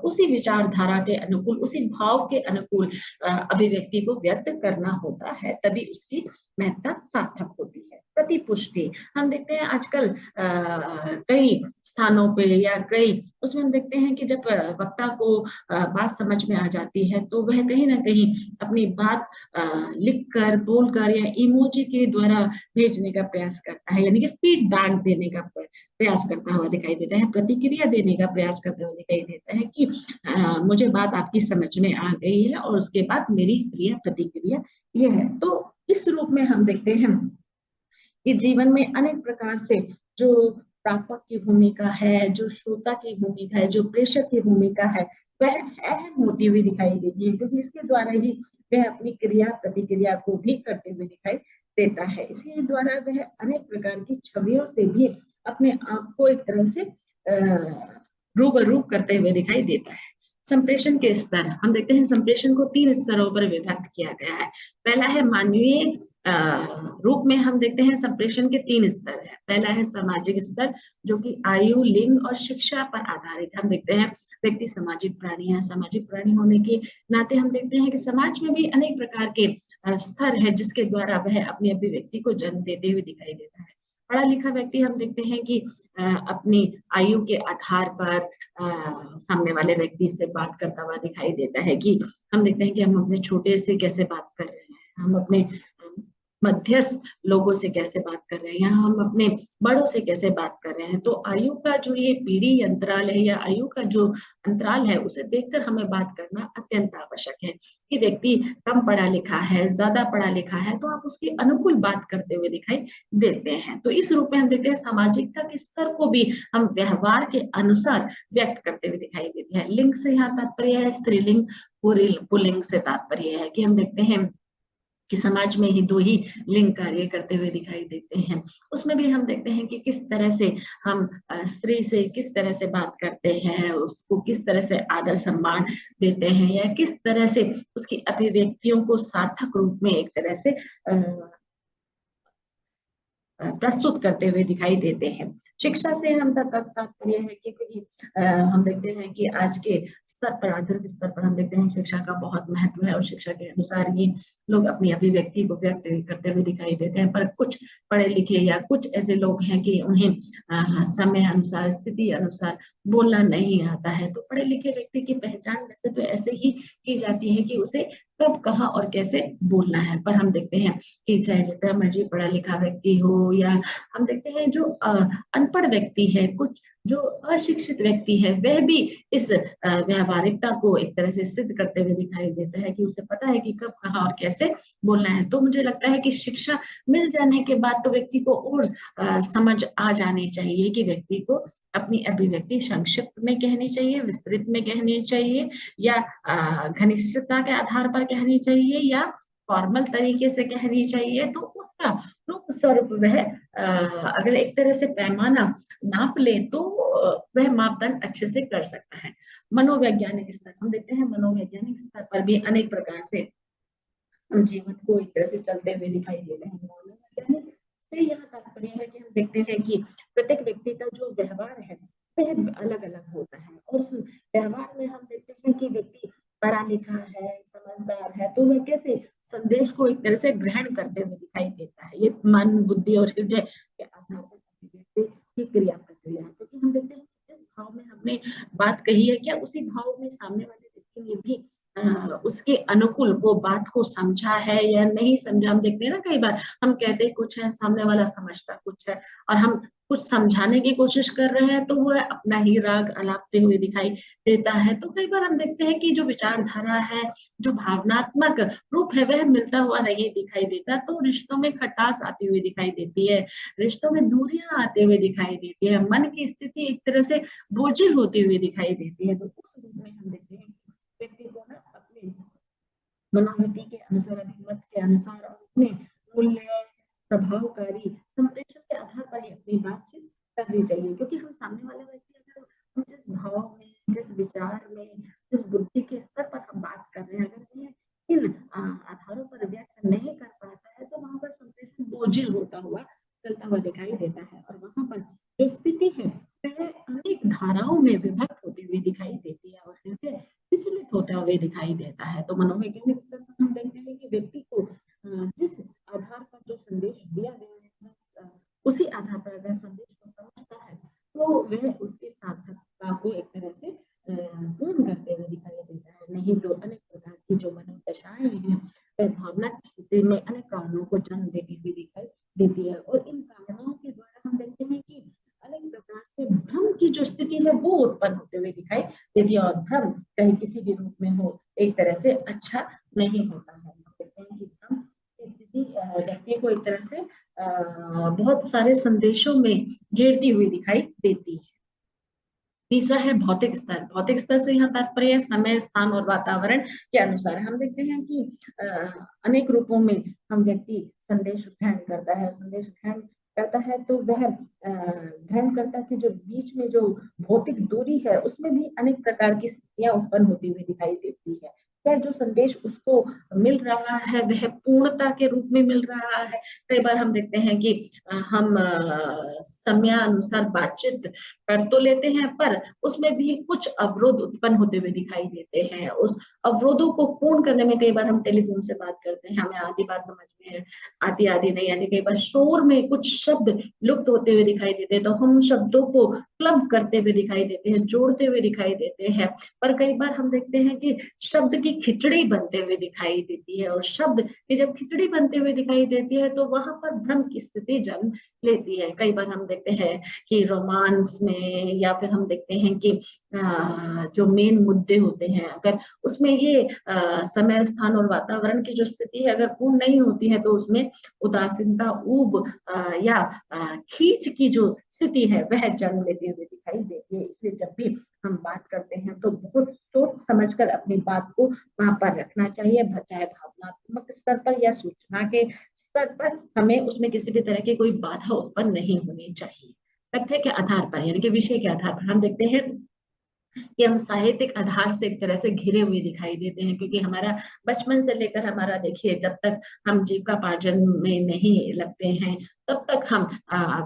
उसी विचारधारा के अनुकूल, उसी भाव के अनुकूल अभिव्यक्ति को व्यक्त करना होता है, तभी उसकी महत्ता सार्थक होती है। प्रतिपुष्टि हम देखते हैं आजकल कई स्थानों पे या कई उसमें हम देखते हैं कि जब वक्ता को बात समझ में आ जाती है, तो वह कहीं ना कहीं अपनी बात लिख कर, बोल कर या इमोजी के द्वारा भेजने का प्रयास करता है, यानी कि फीडबैक देने का प्रयास करता हुआ दिखाई देता है, प्रतिक्रिया देने का प्रयास करते हुए दिखाई देता है कि मुझे बात आपकी समझ में आ गई है और उसके बाद मेरी क्रिया प्रतिक्रिया ये है। तो इस रूप में हम देखते हैं कि जीवन में अनेक प्रकार से जो प्रापक की भूमिका है, जो श्रोता की भूमिका है, जो प्रेषक की भूमिका है, वह अहम होती हुई दिखाई देती है, क्योंकि इसके द्वारा ही वह अपनी क्रिया प्रतिक्रिया को भी करते हुए दिखाई देता है। इसके द्वारा वह अनेक प्रकार की छवियों से भी अपने आप को एक तरह से रूबरू करते हुए दिखाई देता है। संप्रेषण के स्तर हम देखते हैं, संप्रेषण को 3 स्तरों पर विभक्त किया गया है। पहला है मानवीय रूप में हम देखते हैं संप्रेषण के 3 स्तर है। पहला है सामाजिक स्तर, जो कि आयु, लिंग और शिक्षा पर आधारित। हम देखते हैं व्यक्ति सामाजिक प्राणी है, सामाजिक प्राणी होने के नाते हम देखते हैं कि समाज में भी अनेक प्रकार के स्तर है, जिसके द्वारा वह अपनी अभिव्यक्ति को जन्म देते हुए दिखाई देता है। पढ़ा लिखा व्यक्ति हम देखते हैं कि अपनी आयु के आधार पर सामने वाले व्यक्ति से बात करता हुआ दिखाई देता है, कि हम देखते हैं कि हम अपने छोटे से कैसे बात कर रहे हैं, हम अपने मध्यस्थ लोगों से कैसे बात कर रहे हैं, या हम अपने बड़ों से कैसे बात कर रहे हैं। तो आयु का जो ये पीढ़ी अंतराल है, या आयु का जो अंतराल है, उसे देखकर हमें बात करना अत्यंत आवश्यक है। कि व्यक्ति कम पढ़ा लिखा है, ज्यादा पढ़ा लिखा है, तो आप उसके अनुकूल बात करते हुए दिखाई देते हैं। तो इस रूप में हम देखते हैं सामाजिकता के स्तर को भी हम व्यवहार के अनुसार व्यक्त करते हुए दिखाई देते हैं। लिंग से यहाँ तात्पर्य है स्त्रीलिंग, पुल्लिंग से तात्पर्य है कि हम देखते हैं कि समाज में ही 2 ही लिंग कार्य करते हुए दिखाई देते हैं। उसमें भी हम देखते हैं कि किस तरह से हम स्त्री से किस तरह से बात करते हैं, उसको किस तरह से आदर सम्मान देते हैं, या किस तरह से उसकी अभिव्यक्तियों को सार्थक रूप में एक तरह से प्रस्तुत करते हुए दिखाई देते हैं। शिक्षा से हम तात्पर्य है कि हम देखते हैं कि आज के स्तर पर, आधुनिक स्तर पर हम देखते हैं शिक्षा का बहुत महत्व है, और शिक्षा के अनुसार ही लोग अपनी अभिव्यक्ति को व्यक्त करते हुए दिखाई देते हैं। पर कुछ पढ़े लिखे या कुछ ऐसे लोग हैं कि उन्हें समय अनुसार, स्थिति अनुसार बोलना नहीं आता है। तो पढ़े लिखे व्यक्ति की पहचान वैसे तो ऐसे ही की जाती है कि उसे कब, कहाँ और कैसे बोलना है। पर हम देखते हैं कि चाहे जितना मर्जी पढ़ा लिखा व्यक्ति हो, या हम देखते हैं जो अनपढ़ व्यक्ति है, कुछ जो अशिक्षित व्यक्ति है, वह भी इस व्यवहारिकता को एक तरह से सिद्ध करते हुए दिखाई देता है, कि उसे पता है कि कब, कहाँ और कैसे बोलना है। तो मुझे लगता है कि शिक्षा मिल जाने के बाद तो व्यक्ति को और समझ आ जानी चाहिए कि व्यक्ति को अपनी अभिव्यक्ति संक्षिप्त में कहनी चाहिए, विस्तृत में कहनी चाहिए, या घनिष्ठता के आधार पर कहनी चाहिए, या फॉर्मल तरीके से कहनी चाहिए। तो उसका रूप स्वरूप वह अगर एक तरह से पैमाना नाप ले, तो वह मापदंड अच्छे से कर सकता है। मनोवैज्ञानिक स्तर हम देखते हैं, मनोवैज्ञानिक स्तर पर भी अनेक प्रकार से हम जीवन को एक तरह से चलते हुए दिखाई दे रहे हैं। मनोवैज्ञानिक से यहाँ तात्पर्य है कि हम देखते हैं कि प्रत्येक व्यक्ति का जो व्यवहार है वह अलग अलग होता है, और उस व्यवहार में हम देखते हैं कि व्यक्ति पढ़ा लिखा है, समझदार है, तो वह कैसे संदेश को एक तरह से ग्रहण करते हुए दिखाई देता है। ये मन, बुद्धि और हृदय के आधार पर व्यक्ति की क्रिया प्रक्रिया है, क्योंकि हम देखते हैं जिस भाव में हमने बात कही है, क्या उसी भाव में सामने वाले व्यक्ति ने भी उसके अनुकूल वो बात को समझा है या नहीं समझा। हम देखते हैं ना, कई बार हम कहते कुछ है, सामने वाला समझता कुछ है, और हम कुछ समझाने की कोशिश कर रहे हैं, तो वह अपना ही राग अलापते हुए दिखाई देता है। तो कई बार हम देखते हैं कि जो विचारधारा है, जो भावनात्मक रूप है, वह मिलता हुआ नहीं दिखाई देता। तो रिश्तों में खटास आती हुई दिखाई देती है, रिश्तों में दूरियां आते हुए दिखाई देती है, मन की स्थिति एक तरह से बोझिल होती हुई दिखाई देती है। तो उस रूप में हम देखते हैं व्यक्ति को ना अपने मनोवृत्ति के अनुसार, अभिमत के अनुसार और अपने मूल्य प्रभावकारी संप्रेषण के आधार पर ही अपनी बातचीत करनी चाहिए, क्योंकि हम सामने वाले व्यक्ति अगर हम जिस भाव में, जिस विचार में, जिस बुद्धि के स्तर पर हम बात कर रहे हैं, अगर ये इन आधारों पर व्यक्त नहीं कर पाता है, तो वहां पर संप्रेषण बोझिल होता हुआ चलता हुआ दिखाई देता है, और वहां पर जो स्थिति है वह अनेक धाराओं में विभक्त होती हुई दिखाई देती है और हृदय विचलित होता हुआ दिखाई देता है। तो मनोवैज्ञानिक स्तर पर हम देखते हैं कि व्यक्ति को जिस आधार पर जो संदेश दिया गया है, उसी आधार पर अगर संदेश को समझता है, तो वह उसकी सार्थकता को एक तरह से पूर्ण करते हुए दिखाई देता है। नहीं तो अनेक प्रकार की जो मनोदशाएं हैं, वह भावनात्मक स्थिति में अनेक कारणों को जन्म देती हुई दिखाई देती है, और इन कारणों के द्वारा हम देखते हैं कि अनेक प्रकार से भ्रम की जो स्थिति है वो उत्पन्न होते हुए दिखाई देती है, और भ्रम कहीं किसी भी रूप में हो एक तरह से अच्छा नहीं होता है। हम देखते हैं कि भ्रम की स्थिति व्यक्ति को एक तरह से बहुत सारे संदेशों में घेरती हुई दिखाई देती है। तीसरा है भौतिक स्तर। भौतिक स्तर से यहाँ तात्पर्य है समय, स्थान और वातावरण के अनुसार। हम देखते हैं कि अनेक रूपों में हम व्यक्ति संदेश ग्रहण करता है, संदेश ग्रहण करता है, तो वह ग्रहणकर्ता के जो बीच में जो भौतिक दूरी है उसमें भी अनेक प्रकार की स्थितियां उत्पन्न होती हुई दिखाई देती है। वह जो संदेश उसको मिल रहा है वह पूर्णता के रूप में मिल रहा है। कई बार हम देखते हैं कि हम समयानुसार बातचीत कर तो लेते हैं, पर उसमें भी कुछ अवरोध उत्पन्न होते हुए दिखाई देते हैं। उस अवरोधों को पूर्ण करने में कई बार हम टेलीफोन से बात करते हैं, हमें आधी बात समझ में आती, आधी नहीं आती। कई बार शोर में कुछ शब्द लुप्त होते हुए दिखाई देते हैं, तो हम शब्दों को क्लब करते हुए दिखाई देते हैं, जोड़ते हुए दिखाई देते हैं। पर कई बार हम देखते हैं कि शब्द की खिचड़ी बनते हुए दिखाई देती है, और शब्द की जब खिचड़ी बनते हुए दिखाई देती है तो वहां पर भ्रम की स्थिति जन्म लेती है। कई बार हम देखते हैं कि रोमांस में, या फिर हम देखते हैं कि जो मेन मुद्दे होते हैं, अगर उसमें ये समय, स्थान और वातावरण की जो स्थिति है अगर पूर्ण नहीं होती है, तो उसमें उदासीनता, ऊब या खींच की जो स्थिति है वह जन्म लेते हुए दिखाई देती है। इसलिए जब भी हम बात करते हैं तो बहुत सोच समझकर अपनी बात को वहां पर रखना चाहिए, चाहे भावनात्मक स्तर पर या सूचना के स्तर पर। हमें उसमें किसी भी तरह की कोई बाधा उत्पन्न नहीं होनी चाहिए। तथ्य के आधार पर यानी कि विषय के आधार पर हम देखते हैं कि हम साहित्यिक आधार से एक तरह से घिरे हुए दिखाई देते हैं, क्योंकि हमारा बचपन से लेकर हमारा देखिए जब तक हम जीविकापार्जन में नहीं लगते हैं तब तक हम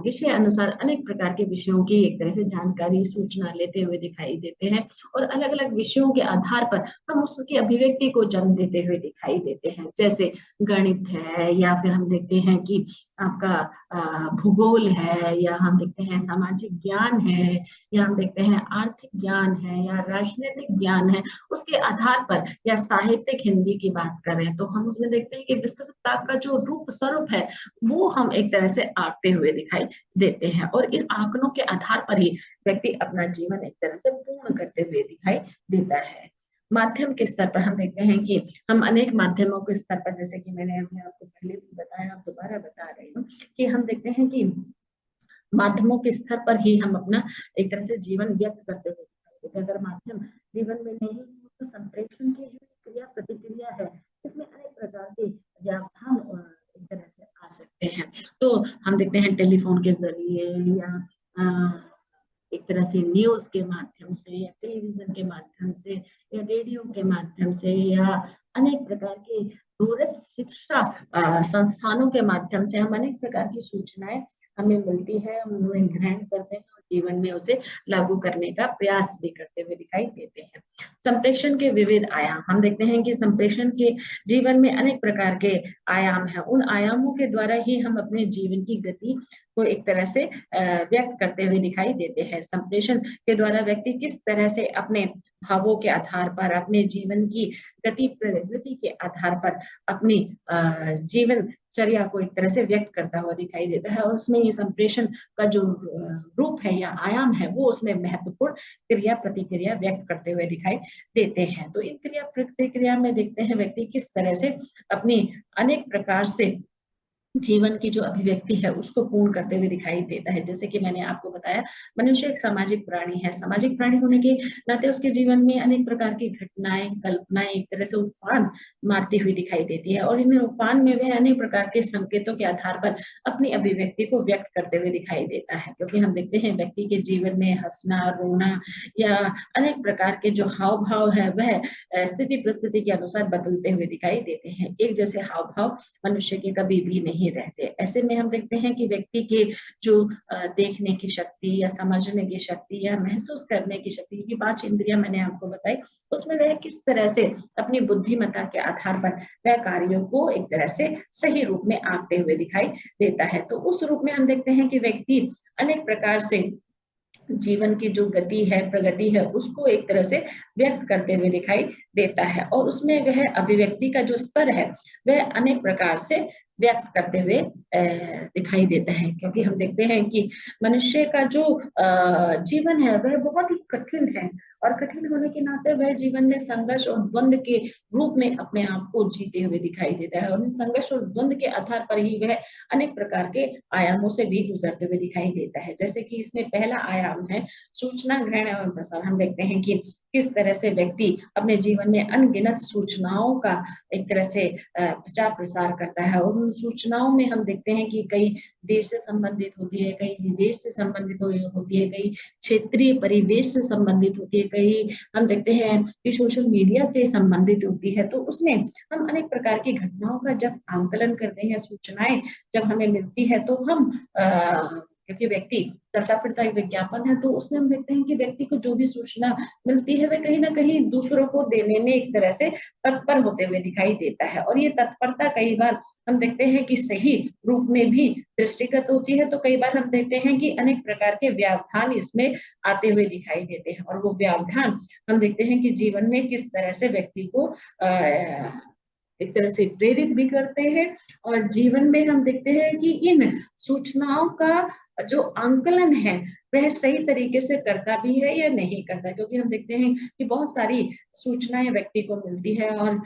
विषय अनुसार अनेक प्रकार के विषयों की एक तरह से जानकारी, सूचना लेते हुए दिखाई देते हैं, और अलग अलग विषयों के आधार पर हम उसकी अभिव्यक्ति को जन्म देते हुए दिखाई देते हैं। जैसे गणित है, या फिर हम देखते हैं कि आपका भूगोल है, या हम देखते हैं सामाजिक ज्ञान है, या हम देखते हैं आर्थिक ज्ञान है, या राजनीतिक ज्ञान है। उसके आधार पर, या साहित्यिक हिंदी की बात करें तो हम उसमें देखते हैं कि विस्तृतता का जो रूप स्वरूप है वो हम एक तरह से आंकते हुए दिखाई देते हैं, और इन आंकड़ों के आधार पर ही व्यक्ति अपना जीवन एक तरह से पूर्ण करते हुए दिखाई देता है। माध्यम के स्तर पर हम देखते हैं कि हम अनेक माध्यमों के स्तर पर, जैसे कि मैंने अभी आपको पहले भी बताया, आप दोबारा बता रही हूँ, कि हम देखते हैं कि माध्यमों के स्तर पर ही हम अपना एक तरह से जीवन व्यक्त करते हुए दिखाई देते हैं। अगर माध्यम जीवन में नहीं हो तो संप्रेषण की जो क्रिया प्रतिक्रिया है इसमें अनेक प्रकार के व्यवधान एक तरह से आ सकते हैं। तो हम देखते हैं टेलीफोन के जरिए, या एक तरह से न्यूज के माध्यम से, या टेलीविजन के माध्यम से, या रेडियो के माध्यम से, या अनेक प्रकार के दूरस्थ शिक्षा संस्थानों के माध्यम से हम अनेक प्रकार की सूचनाएं हमें मिलती है, हम उन्हें ग्रहण करते हैं और जीवन में उसे लागू करने का प्रयास भी करते हुए दिखाई देते हैं। संप्रेषण के विविध आयाम। हम देखते हैं कि संप्रेषण के जीवन में अनेक प्रकार के आयाम हैं। उन आयामों के द्वारा ही हम अपने जीवन की गति को एक तरह से व्यक्त करते हुए दिखाई देते हैं। संप्रेषण के द्वारा व्यक्ति किस तरह से अपने भावों के आधार पर, अपने जीवन की गति प्रवृत्ति के आधार पर अपनी जीवन चर्या को एक तरह से व्यक्त करता हुआ दिखाई देता है, और उसमें ये संप्रेषण का जो रूप है या आयाम है वो उसमें महत्वपूर्ण क्रिया प्रतिक्रिया व्यक्त करते हुए दिखाई देते हैं। तो इन क्रिया प्रतिक्रिया में देखते हैं व्यक्ति किस तरह से अपनी अनेक प्रकार से जीवन की जो अभिव्यक्ति है उसको पूर्ण करते हुए दिखाई देता है। जैसे कि मैंने आपको बताया, मनुष्य एक सामाजिक प्राणी है। सामाजिक प्राणी होने के नाते उसके जीवन में अनेक प्रकार की घटनाएं, कल्पनाएं एक तरह से उफान मारती हुई दिखाई देती है, और इन उफान में वह अनेक प्रकार के संकेतों के आधार पर अपनी अभिव्यक्ति को व्यक्त करते हुए दिखाई देता है। क्योंकि हम देखते हैं व्यक्ति के जीवन में हंसना, रोना या अनेक प्रकार के जो हाव भाव है वह स्थिति परिस्थिति के अनुसार बदलते हुए दिखाई देते हैं। एक जैसे हाव भाव मनुष्य के कभी भी नहीं रहते। ऐसे में हम देखते हैं कि व्यक्ति के जो देखने की शक्ति या समझने की शक्ति या महसूस करने की शक्ति की 5 इंद्रियां मैंने आपको बताई, उसमें वह किस तरह से अपनी बुद्धिमत्ता के आधार पर वह कार्यों को एक तरह से सही रूप में आंकते हुए दिखाई देता है। तो उस रूप में हम देखते हैं कि व्यक्ति अनेक प्रकार से जीवन की जो गति है, प्रगति है, उसको एक तरह से व्यक्त करते हुए दिखाई देता है, और उसमें वह अभिव्यक्ति का जो स्तर है वह अनेक प्रकार से व्यक्त करते हुए दिखाई देता है। क्योंकि हम देखते हैं कि मनुष्य का जो जीवन है वह बहुत ही कठिन है, और कठिन होने के नाते वह जीवन में संघर्ष और द्वंद के रूप में अपने आप को जीते हुए दिखाई देता है, और इन संघर्ष और द्वंद के आधार पर ही वह अनेक प्रकार के आयामों से भी गुजरते हुए दिखाई देता है। जैसे कि इसमें पहला आयाम है सूचना ग्रहण एवं प्रसार। हम देखते हैं कि किस तरह से व्यक्ति अपने जीवन में अनगिनत सूचनाओं का एक तरह से प्रचार प्रसार करता है, और उन सूचनाओं में हम देखते हैं कि कई देश से संबंधित होती है, कई विदेश से संबंधित होती है, कई क्षेत्रीय परिवेश से संबंधित होती है, कई हम देखते हैं कि सोशल मीडिया से संबंधित होती है। तो उसमें हम अनेक प्रकार की घटनाओं का जब आंकलन करते हैं, सूचनाएं जब हमें मिलती है, तो हम क्योंकि व्यक्ति चलता फिरता एक विज्ञापन है, तो उसमें हम देखते हैं कि व्यक्ति को जो भी सूचना मिलती है वह कहीं ना कहीं दूसरों को देने में एक तरह से तत्पर होते हुए दिखाई देता है, और ये तत्परता कई बार हम देखते हैं कि सही रूप में भी दृष्टिगत होती है, तो कई बार हम देखते हैं कि अनेक प्रकार के व्यवधान इसमें आते हुए दिखाई देते हैं, और वो व्यवधान हम देखते हैं कि जीवन में किस तरह से व्यक्ति को एक तरह से प्रेरित भी करते हैं, और जीवन में हम देखते हैं कि इन सूचनाओं का जो आंकलन है वह सही तरीके से करता भी है या नहीं करता। क्योंकि हम देखते हैं कि बहुत सारी सूचनाएं व्यक्ति को मिलती है, और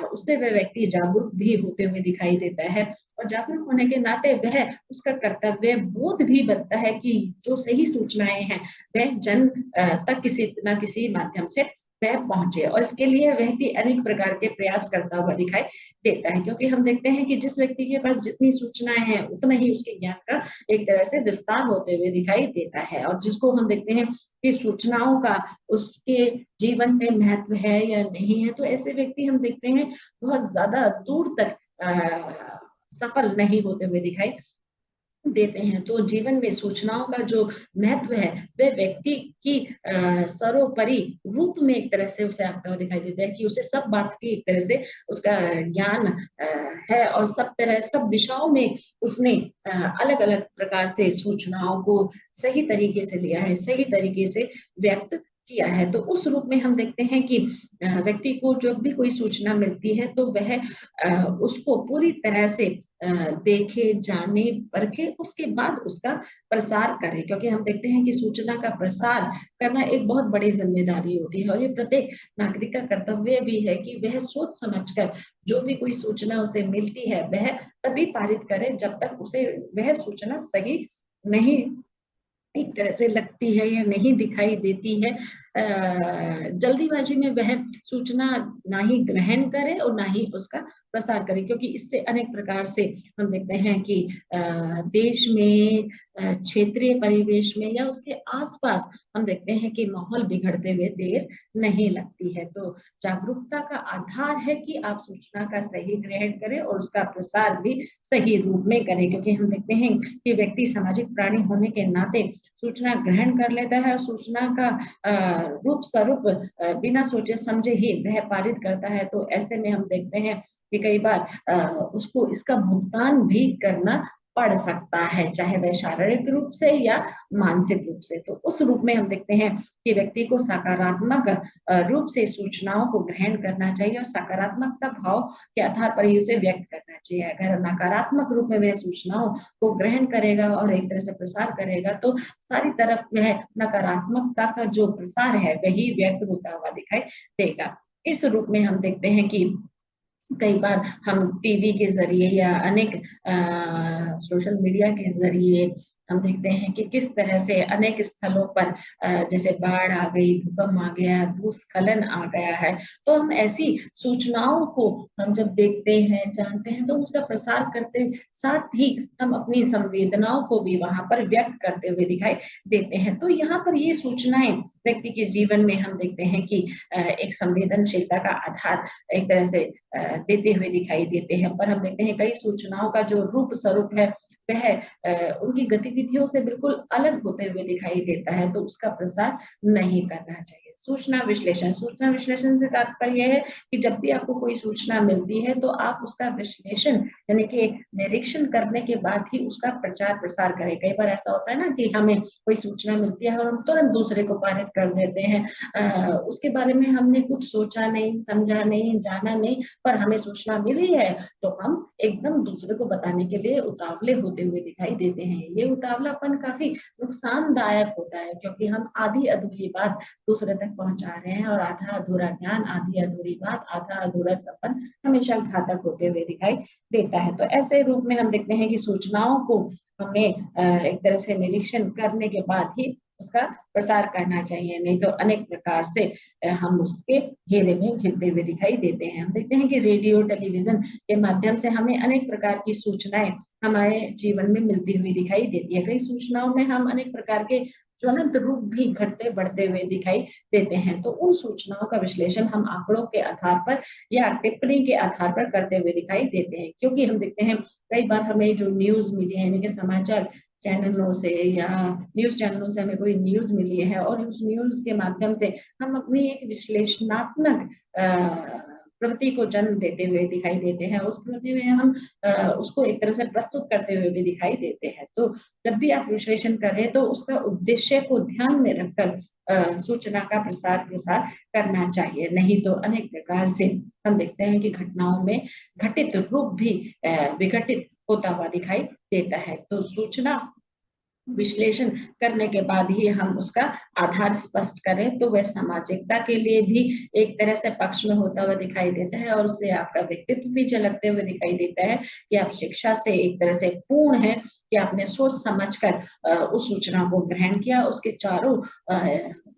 उससे वह व्यक्ति जागरूक भी होते हुए दिखाई देता है, और जागरूक होने के नाते वह उसका कर्तव्य बोध भी बनता है कि जो सही सूचनाएं हैं वह जन तक किसी न किसी माध्यम से वह पहुंचे, और इसके लिए व्यक्ति अनेक प्रकार के प्रयास करता हुआ दिखाई देता है। क्योंकि हम देखते हैं कि जिस व्यक्ति के पास जितनी सूचनाएं हैं उतना ही उसके ज्ञान का एक तरह से विस्तार होते हुए दिखाई देता है, और जिसको हम देखते हैं कि सूचनाओं का उसके जीवन में महत्व है या नहीं है, तो ऐसे व्यक्ति हम देखते हैं बहुत ज्यादा दूर तक सफल नहीं होते हुए दिखाई देते हैं। तो जीवन में सूचनाओं का जो महत्व है वह व्यक्ति की सर्वोपरि रूप में एक तरह से उसे आता हुआ दिखाई देता है, कि उसे सब बात की एक तरह से उसका ज्ञान है, और सब तरह सब दिशाओं में उसने अलग अलग प्रकार से सूचनाओं को सही तरीके से लिया है, सही तरीके से व्यक्त किया है। तो उस रूप में हम देखते हैं कि व्यक्ति को जब भी कोई सूचना मिलती है तो वह उसको पूरी तरह से देखे, जाने, परखे, उसके बाद उसका प्रसार करे। क्योंकि हम देखते हैं कि सूचना का प्रसार करना एक बहुत बड़ी जिम्मेदारी होती है, और ये प्रत्येक नागरिक का कर्तव्य भी है कि वह सोच समझकर जो भी कोई सूचना उसे मिलती है वह तभी पारित करे जब तक उसे वह सूचना सही नहीं एक तरह से लगती है या नहीं दिखाई देती है। जल्दीबाजी में वह सूचना ना ही ग्रहण करे और ना ही उसका प्रसार करे, क्योंकि इससे अनेक प्रकार से हम देखते हैं कि देश में, क्षेत्रीय परिवेश में या उसके आसपास हम देखते हैं कि माहौल बिगड़ते हुए देर नहीं लगती है। तो जागरूकता का आधार है कि आप सूचना का सही ग्रहण करें और उसका प्रसार भी सही रूप में करें। क्योंकि हम देखते हैं कि व्यक्ति सामाजिक प्राणी होने के नाते सूचना ग्रहण कर लेता है, और सूचना का रूप स्वरूप बिना सोचे समझे ही वह पारित करता है। तो ऐसे में हम देखते हैं कि कई बार उसको इसका भुगतान भी करना पड़ सकता है, चाहे वह शारीरिक रूप से या मानसिक रूप से। तो उस रूप में हम देखते हैं कि व्यक्ति को सकारात्मक रूप से सूचनाओं को ग्रहण करना चाहिए, और सकारात्मकता भाव के आधार पर ही उसे व्यक्त करना चाहिए। अगर नकारात्मक रूप में वह सूचनाओं को ग्रहण करेगा और एक तरह से प्रसार करेगा तो सारी तरफ वह नकारात्मकता का जो प्रसार है वही व्यक्त होता हुआ दिखाई देगा। इस रूप में हम देखते हैं कि कई बार हम टीवी के जरिए या अनेक सोशल मीडिया के जरिए हम देखते हैं कि किस तरह से अनेक स्थलों पर जैसे बाढ़ आ गई, भूकंप आ गया, भूस्खलन आ गया है, तो हम ऐसी सूचनाओं को हम जब देखते हैं, जानते हैं, तो उसका प्रसार करते साथ ही हम अपनी संवेदनाओं को भी वहां पर व्यक्त करते हुए दिखाई देते हैं। तो यहाँ पर ये सूचनाएं व्यक्ति के जीवन में हम देखते हैं कि एक संवेदनशीलता का आधार एक तरह से देते हुए दिखाई देते हैं। पर हम देखते हैं कई सूचनाओं का जो रूप स्वरूप है वह उनकी गतिविधियों से बिल्कुल अलग होते हुए दिखाई देता है, तो उसका प्रसार नहीं करना चाहिए। सूचना विश्लेषण से तात्पर्य है कि जब भी आपको कोई सूचना मिलती है तो आप उसका विश्लेषण यानी कि एक निरीक्षण करने के बाद ही उसका प्रचार प्रसार करें। कई बार ऐसा होता है ना कि हमें कोई सूचना मिलती है और हम तुरंत दूसरे को पारित कर देते हैं, उसके बारे में हमने कुछ सोचा नहीं, समझा नहीं, जाना नहीं, पर हमें सूचना मिली है तो हम एकदम दूसरे को बताने के लिए उतावले होते हुए दिखाई देते हैं। ये उतावलापन काफी नुकसानदायक होता है, क्योंकि हम आधी अधूरी बात दूसरे तक पहुंचा रहे हैं, और आधा अधूरा ज्ञान, आधी अधूरी बात, आधा अधूरा सपन हमेशा घातक होते हुए दिखाई देता है। तो ऐसे रूप में हम देखते हैं कि सूचनाओं को हमें एक तरह से निरीक्षण करने के बाद ही उसका प्रसार करना चाहिए, नहीं तो अनेक प्रकार से हम उसके घेरे में घिरते हुए दिखाई देते हैं। हम देखते हैं कि रेडियो टेलीविजन के माध्यम से हमें अनेक प्रकार की सूचनाएं हमारे जीवन में मिलती हुई दिखाई देती है। कई सूचनाओं में हम अनेक प्रकार के ज्वलंत रूप भी घटते बढ़ते हुए दिखाई देते हैं, तो उन सूचनाओं का विश्लेषण हम आंकड़ों के आधार पर या टिप्पणी के आधार पर करते हुए दिखाई देते हैं। क्योंकि हम देखते हैं कई बार हमें जो न्यूज मीडिया यानी कि समाचार चैनलों से या न्यूज चैनलों से हमें कोई न्यूज मिली है, और उस न्यूज के माध्यम से हम अपनी एक विश्लेषणात्मक प्रवृत्ति को जन्म देते हुए दिखाई देते हैं। उस प्रवृत्ति में हम उसको एक तरह से प्रस्तुत करते हुए भी दिखाई देते हैं। तो जब भी आप विश्लेषण करें तो उसका उद्देश्य को ध्यान में रखकर सूचना का प्रसार प्रसार करना चाहिए, नहीं तो अनेक प्रकार से हम देखते हैं कि घटनाओं में घटित रूप भी विघटित होता हुआ दिखाई देता है। तो सूचना विश्लेषण करने के बाद ही हम उसका आधार स्पष्ट करें तो वह सामाजिकता के लिए भी एक तरह से पक्ष में होता हुआ दिखाई देता है, और उससे आपका व्यक्तित्व भी झलकते हुए दिखाई देता है कि आप शिक्षा से एक तरह से पूर्ण है, कि आपने सोच समझकर उस सूचना को ग्रहण किया, उसके चारों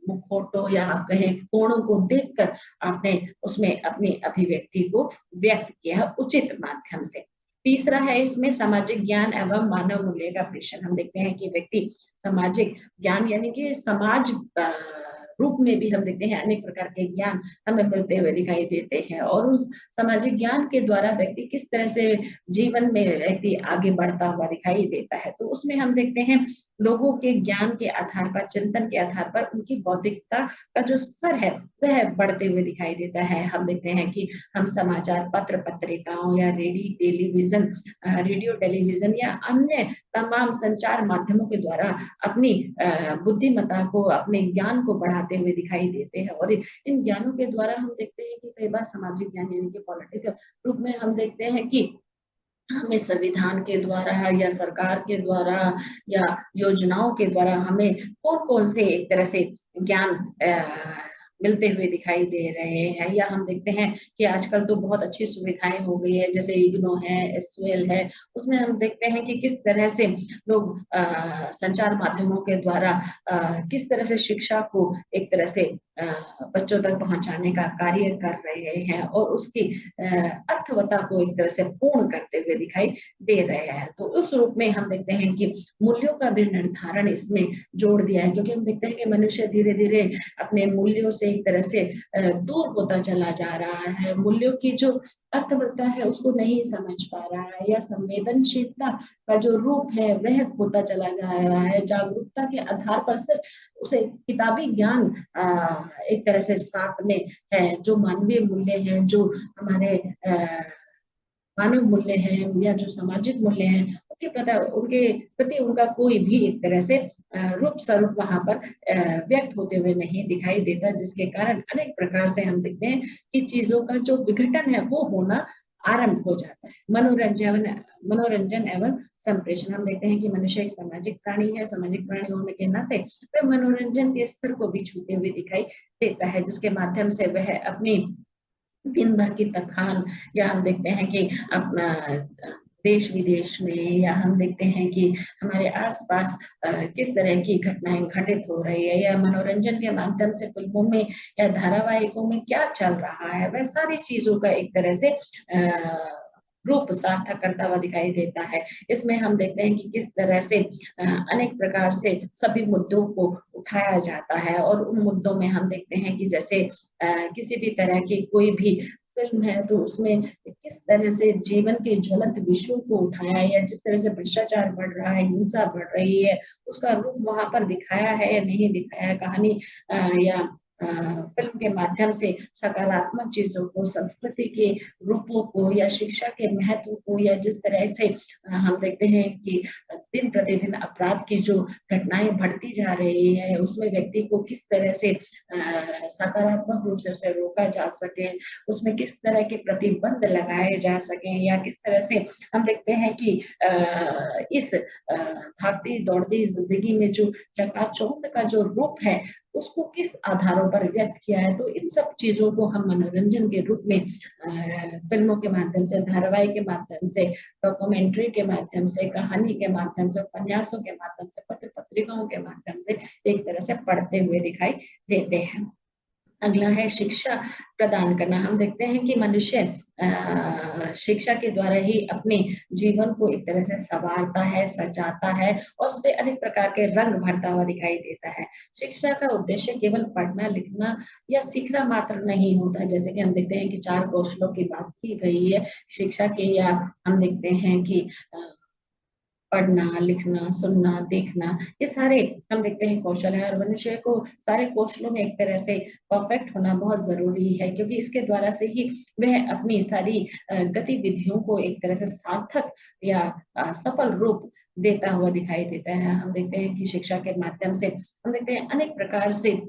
मुखौटों या आप कहें कोणों को देखकर आपने उसमें अपनी अभिव्यक्ति को व्यक्त किया उचित माध्यम से। तीसरा है इसमें सामाजिक ज्ञान एवं मानव मूल्य का प्रेषण। हम देखते हैं कि व्यक्ति सामाजिक ज्ञान यानी कि समाज रूप में भी हम देखते हैं अनेक प्रकार के ज्ञान हमें मिलते हुए दिखाई देते हैं, और उस सामाजिक ज्ञान के द्वारा व्यक्ति किस तरह से जीवन में व्यक्ति आगे बढ़ता हुआ दिखाई देता है। तो उसमें हम देखते हैं लोगों के ज्ञान के आधार पर, चिंतन के आधार पर उनकी बौद्धिकता का जो स्तर है वह बढ़ते हुए दिखाई देता है। हम देखते हैं कि हम समाचार पत्र पत्रिकाओं या रेडियो टेलीविजन या अन्य तमाम संचार माध्यमों के द्वारा अपनी बुद्धिमत्ता को, अपने ज्ञान को बढ़ाते हुए दिखाई देते हैं, और इन ज्ञानों के द्वारा हम देखते हैं कि कई बार सामाजिक ज्ञान यानी कि पॉलिटिकल रूप में हम देखते हैं कि हमें संविधान के द्वारा या सरकार के द्वारा या योजनाओं के द्वारा हमें कौन कौन से एक तरह से ज्ञान मिलते हुए दिखाई दे रहे हैं। या हम देखते हैं कि आजकल तो बहुत अच्छी सुविधाएं हो गई है, जैसे इग्नो है, एसक्यूएल है, उसमें हम देखते हैं कि किस तरह से लोग संचार माध्यमों के द्वारा किस तरह से शिक्षा को एक तरह से बच्चों तक पहुंचाने का कार्य कर रहे हैं, और उसकी अर्थवत्ता को एक तरह से पूर्ण करते हुए दिखाई दे रहे हैं। तो उस रूप में हम देखते हैं कि मूल्यों का भी निर्धारण इसमें जोड़ दिया है, क्योंकि हम देखते हैं कि मनुष्य धीरे धीरे अपने मूल्यों से एक तरह से दूर होता चला जा रहा है, मूल्यों की जो अर्थवत्ता है उसको नहीं समझ पा रहा है, या संवेदनशीलता का जो रूप है वह खोता चला जा रहा है। जागरूकता के आधार पर सिर्फ उसे किताबी ज्ञान एक तरह से साथ में है, जो मानवीय मूल्य हैं, जो हमारे मानव मूल्य हैं या जो सामाजिक मूल्य हैं, उनके प्रति उनका कोई भी एक तरह से रूप स्वरूप वहां पर व्यक्त होते हुए नहीं दिखाई देता, जिसके कारण अनेक प्रकार से हम देखते हैं कि चीजों का जो विघटन है वो होना आरंभ हो जाता है। मनोरंजन एवं संप्रेषण। हम देखते हैं कि मनुष्य एक सामाजिक प्राणी है, सामाजिक प्राणी होने के नाते वह मनोरंजन के स्तर को भी छूते हुए दिखाई देता है, जिसके माध्यम से वह अपनी दिन भर की थकान, या हम देखते हैं कि अपना देश विदेश में, या हम देखते हैं कि हमारे आसपास किस तरह की घटनाएं घटित हो रही है, या मनोरंजन के माध्यम से फिल्मों में या धारावाहिकों में क्या चल रहा है, वह सारी चीजों का एक तरह से रूप सार्थक करता हुआ दिखाई देता है। इसमें हम देखते हैं कि किस तरह से अनेक प्रकार से सभी मुद्दों को उठाया जाता है, और उन मुद्दों में हम देखते हैं कि जैसे किसी भी तरह की कोई भी फिल्म है तो उसमें किस तरह से जीवन के ज्वलंत विषयों को उठाया है, या जिस तरह से भ्रष्टाचार बढ़ रहा है, हिंसा बढ़ रही है, उसका रूप वहां पर दिखाया है या नहीं दिखाया है। कहानी या फिल्म के माध्यम से सकारात्मक चीजों को, संस्कृति के रूपों को, या शिक्षा के महत्व को, या जिस तरह से हम देखते हैं कि दिन प्रतिदिन अपराध की जो घटनाएं बढ़ती जा रही है, उसमें व्यक्ति को किस तरह से सकारात्मक रूप से उसे रोका जा सके, उसमें किस तरह के प्रतिबंध लगाए जा सके, या किस तरह से हम देखते हैं कि इस भागती दौड़ती जिंदगी में जो चकाचौंध का जो रूप है, उसको किस आधारों पर व्यक्त किया है। तो इन सब चीजों को हम मनोरंजन के रूप में फिल्मों के माध्यम से, धारावाहिक के माध्यम से, डॉक्यूमेंट्री के माध्यम से, कहानी के माध्यम से, उपन्यासों के माध्यम से, पत्र पत्रिकाओं के माध्यम से एक तरह से पढ़ते हुए दिखाई देते हैं। अगला है शिक्षा प्रदान करना। हम देखते हैं कि मनुष्य शिक्षा के द्वारा ही अपने जीवन को एक तरह से संवारता है, सजाता है, और उसपे अनेक प्रकार के रंग भरता हुआ दिखाई देता है। शिक्षा का उद्देश्य केवल पढ़ना लिखना या सीखना मात्र नहीं होता, जैसे कि हम देखते हैं कि 4 कौशलों की बात की गई है शिक्षा के, या हम देखते हैं कि पढ़ना लिखना सुनना देखना, ये सारे हम देखते हैं कौशल है, और मनुष्य को सारे कौशलों में एक तरह से परफेक्ट होना बहुत जरूरी है, क्योंकि इसके द्वारा से ही वह अपनी सारी गतिविधियों को एक तरह से सार्थक या सफल रूप देता हुआ दिखाई देता है। हम देखते हैं कि शिक्षा के माध्यम से हम देखते हैं अनेक प्रकार से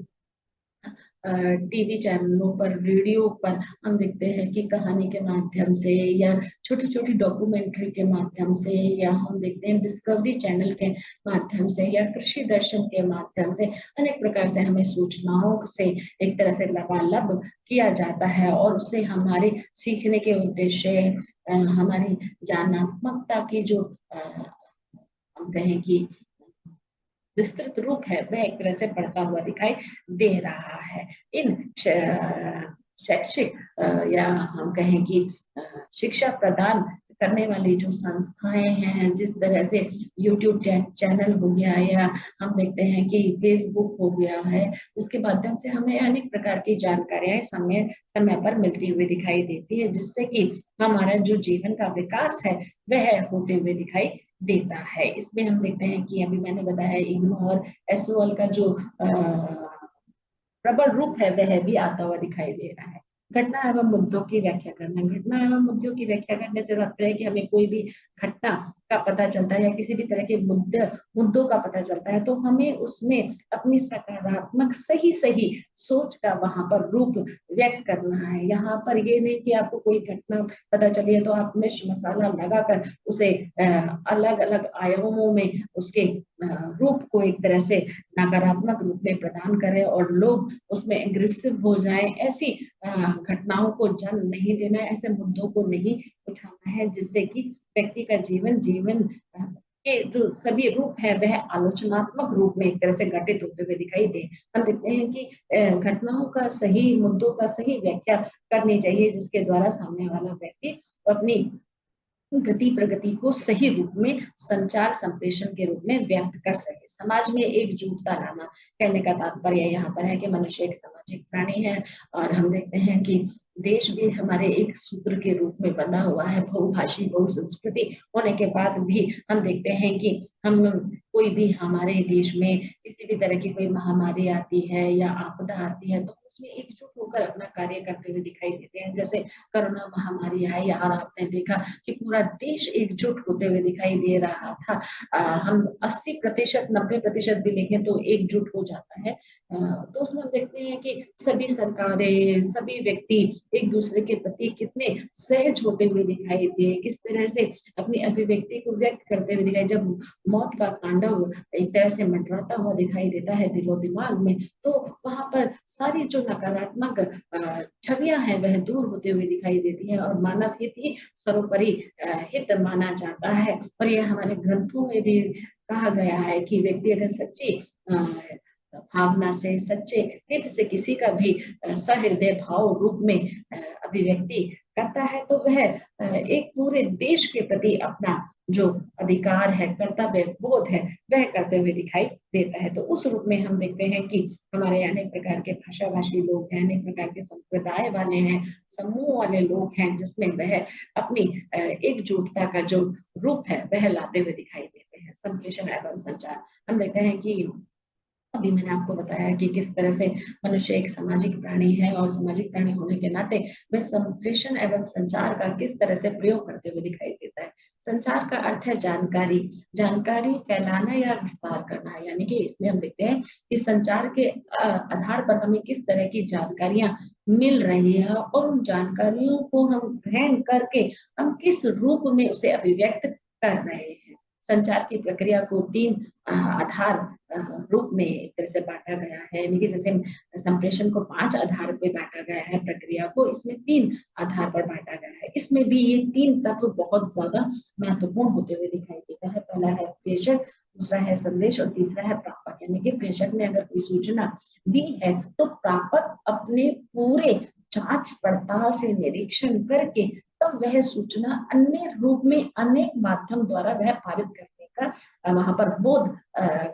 टीवी चैनलों पर, रेडियो पर हम देखते हैं कि कहानी के माध्यम से, या छोटी छोटी डॉक्यूमेंट्री के माध्यम से, या हम देखते हैं डिस्कवरी चैनल के माध्यम से, या कृषि दर्शन के माध्यम से अनेक प्रकार से हमें सूचनाओं से एक तरह से लबालब किया जाता है, और उससे हमारे सीखने के उद्देश्य, हमारी ज्ञानात्मकता की जो हम कहें कि विस्तृत रूप है, वह एक तरह से बढ़ता हुआ दिखाई दे रहा है। इन शैक्षिक या हम कहें कि शिक्षा प्रदान करने वाली जो संस्थाएं हैं, जिस तरह से यूट्यूब चैनल हो गया, या हम देखते हैं कि फेसबुक हो गया है, इसके माध्यम से हमें अनेक प्रकार की जानकारियां समय समय पर मिलती हुई दिखाई देती है, जिससे कि हमारा जो जीवन का विकास है वह होते हुए दिखाई देता है। इसमें हम देखते हैं कि अभी मैंने बताया इग्नू और एसओएल का जो प्रबल रूप है वह भी आता हुआ दिखाई दे रहा है। घटना एवं मुद्दों की व्याख्या करना। घटना एवं मुद्दों की व्याख्या करने से तात्पर्य है कि हमें कोई भी घटना का पता चलता है, या किसी भी तरह के मुद्दों का पता चलता है, तो हमें उसमें अपनी सकारात्मक सही सही सोच का वहां पर रूप व्यक्त करना है। यहाँ पर ये नहीं कि आपको कोई घटना पता चली है तो आप मिर्च मसाला लगाकर उसे अलग अलग आयामों में उसके रूप को एक तरह से नकारात्मक रूप में प्रदान करें, और लोग उसमें एग्रेसिव हो जाएं। ऐसी घटनाओं को जन्म नहीं देना है, ऐसे मुद्दों को नहीं उठाना है, जिससे कि व्यक्ति का जीवन जीवन के जो सभी रूप है वह आलोचनात्मक रूप में एक तरह से घटित होते हुए दिखाई दे। हम देखते हैं कि घटनाओं का सही, मुद्दों का सही व्याख्या करनी चाहिए, जिसके द्वारा सामने वाला व्यक्ति अपनी गति प्रगति को सही रूप में संचार संप्रेषण के रूप में व्यक्त कर सके। समाज में एकजुटता लाना, कहने का तात्पर्य यहाँ पर है कि मनुष्य एक सामाजिक प्राणी है, और हम देखते हैं कि देश भी हमारे एक सूत्र के रूप में बंधा हुआ है। बहुभाषी बहुसंस्कृति होने के बाद भी हम देखते हैं कि हम कोई भी हमारे देश में किसी भी तरह की कोई महामारी आती है या आपदा आती है, तो उसमें एकजुट होकर अपना कार्य करते हुए दिखाई देते हैं। जैसे कोरोना महामारी आई और आपने देखा कि पूरा देश एकजुट होते हुए दिखाई दे रहा था। हम 80% 90% भी लिखें तो एकजुट हो जाता है। तो उसमें हम देखते हैं कि सभी सरकारें, सभी व्यक्ति एक दूसरे के प्रति कितने सहज होते हुए दिखाई दे, किस तरह से अपनी अभिव्यक्ति को व्यक्त करते हुए दिखाई। जब मौत का तांडव एक तरह से मंडराता हुआ दिखाई देता है दिलो दिमाग में, तो वहां पर सारी जो नकारात्मक छवियां हैं वह दूर होते हुए दिखाई देती है और मानव हित ही सर्वोपरि हित माना जाता है। और यह हमारे ग्रंथों में भी कहा गया है कि व्यक्ति अगर सच्ची भावना से, सच्चे हित से किसी का भी सहृदय भाव रूप में अभिव्यक्ति करता है तो वह एक पूरे देश के प्रति अपना जो अधिकार है, कर्तव्य बोध है, वह करते हुए दिखाई देता है। तो उस रूप में हम देखते हैं कि हमारे अनेक प्रकार के भाषाभाषी लोग हैं, अनेक प्रकार के संप्रदाय वाले हैं, समूह वाले लोग हैं, जिसमें वह अपनी एकजुटता का जो रूप है वह लाते हुए दिखाई देते हैं। संप्रेषण एवं संचार, हम देखते हैं कि अभी मैंने आपको बताया कि किस तरह से मनुष्य एक सामाजिक प्राणी है और सामाजिक प्राणी होने के नाते वह संप्रेषण एवं संचार का किस तरह से प्रयोग करते हुए दिखाई देता है। संचार का अर्थ है जानकारी, जानकारी फैलाना या विस्तार करना, यानी कि इसमें हम देखते हैं कि संचार के आधार पर हमें किस तरह की जानकारियां मिल रही है और उन जानकारियों को हम ग्रहण करके हम किस रूप में उसे अभिव्यक्त कर रहे हैं। संचार की प्रक्रिया को तीन आधार रूप में एक तरह से बांटा गया है, यानी कि जैसे संप्रेषण को 5 आधार पे बांटा गया है, प्रक्रिया को इसमें 3 आधार पर बांटा गया है। इसमें भी ये 3 तत्व बहुत ज्यादा महत्वपूर्ण होते हुए दिखाई देता है। पहला है प्रेषक, दूसरा है संदेश और तीसरा है प्रापक। यानी कि प्रेषक ने अगर कोई सूचना दी है तो प्रापक अपने पूरे जांच पड़ताल से निरीक्षण करके तब वह सूचना अन्य रूप में अनेक माध्यम द्वारा वह पारित करने का वहां पर बोध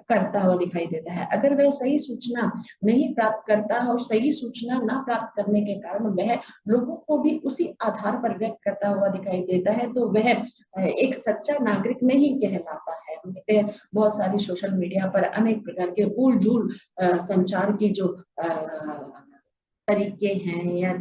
करता हुआ दिखाई देता है। अगर वह सही सूचना नहीं प्राप्त करता और सही सूचना ना प्राप्त करने के कारण वह लोगों को भी उसी आधार पर व्यक्त करता हुआ दिखाई देता है तो वह एक सच्चा नागरिक नहीं कहलाता है। हम देखते हैं बहुत सारी सोशल मीडिया पर अनेक प्रकार के उल झूल संचार की जो तरीके हैं या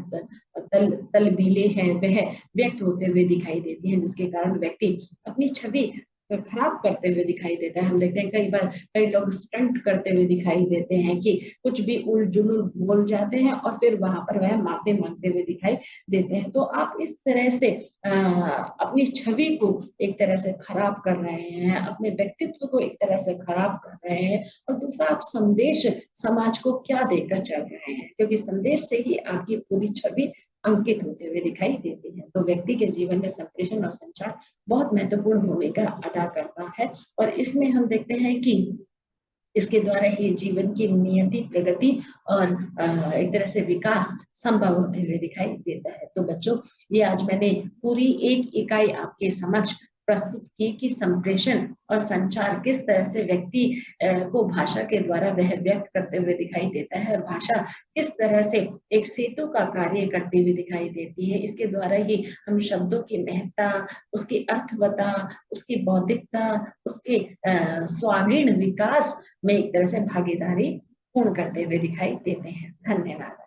तलबीले हैं वह व्यक्त होते हुए दिखाई देती हैं, जिसके कारण व्यक्ति अपनी छवि खराब करते हुए दिखाई देता है। हम देखते हैं कई बार कई लोग स्टंट करते हुए दिखाई देते हैं कि कुछ भी उल जुलूल बोल जाते हैं और फिर वहां पर वह माफी मांगते हुए दिखाई देते हैं। तो आप इस तरह से अपनी छवि को एक तरह से खराब कर रहे हैं, अपने व्यक्तित्व को एक तरह से खराब कर रहे हैं और दूसरा आप संदेश समाज को क्या देकर चल रहे हैं, क्योंकि संदेश से ही आपकी पूरी छवि अंकित होते हुए दिखाई देती है। तो व्यक्ति के जीवन में संप्रेषण और संचार बहुत महत्वपूर्ण भूमिका अदा करता है और इसमें हम देखते हैं कि इसके द्वारा ही जीवन की नियति, प्रगति और एक तरह से विकास संभव होते हुए दिखाई देता है। तो बच्चों, ये आज मैंने पूरी एक इकाई आपके समक्ष प्रस्तुत की कि संप्रेषण और संचार किस तरह से व्यक्ति को भाषा के द्वारा वह व्यक्त करते हुए दिखाई देता है और भाषा किस तरह से एक सेतु का कार्य करती हुई दिखाई देती है। इसके द्वारा ही हम शब्दों की महत्ता, उसकी अर्थवत्ता, उसकी बौद्धिकता, उसके स्वांगीण विकास में एक तरह से भागीदारी पूर्ण करते हुए दिखाई देते हैं। धन्यवाद।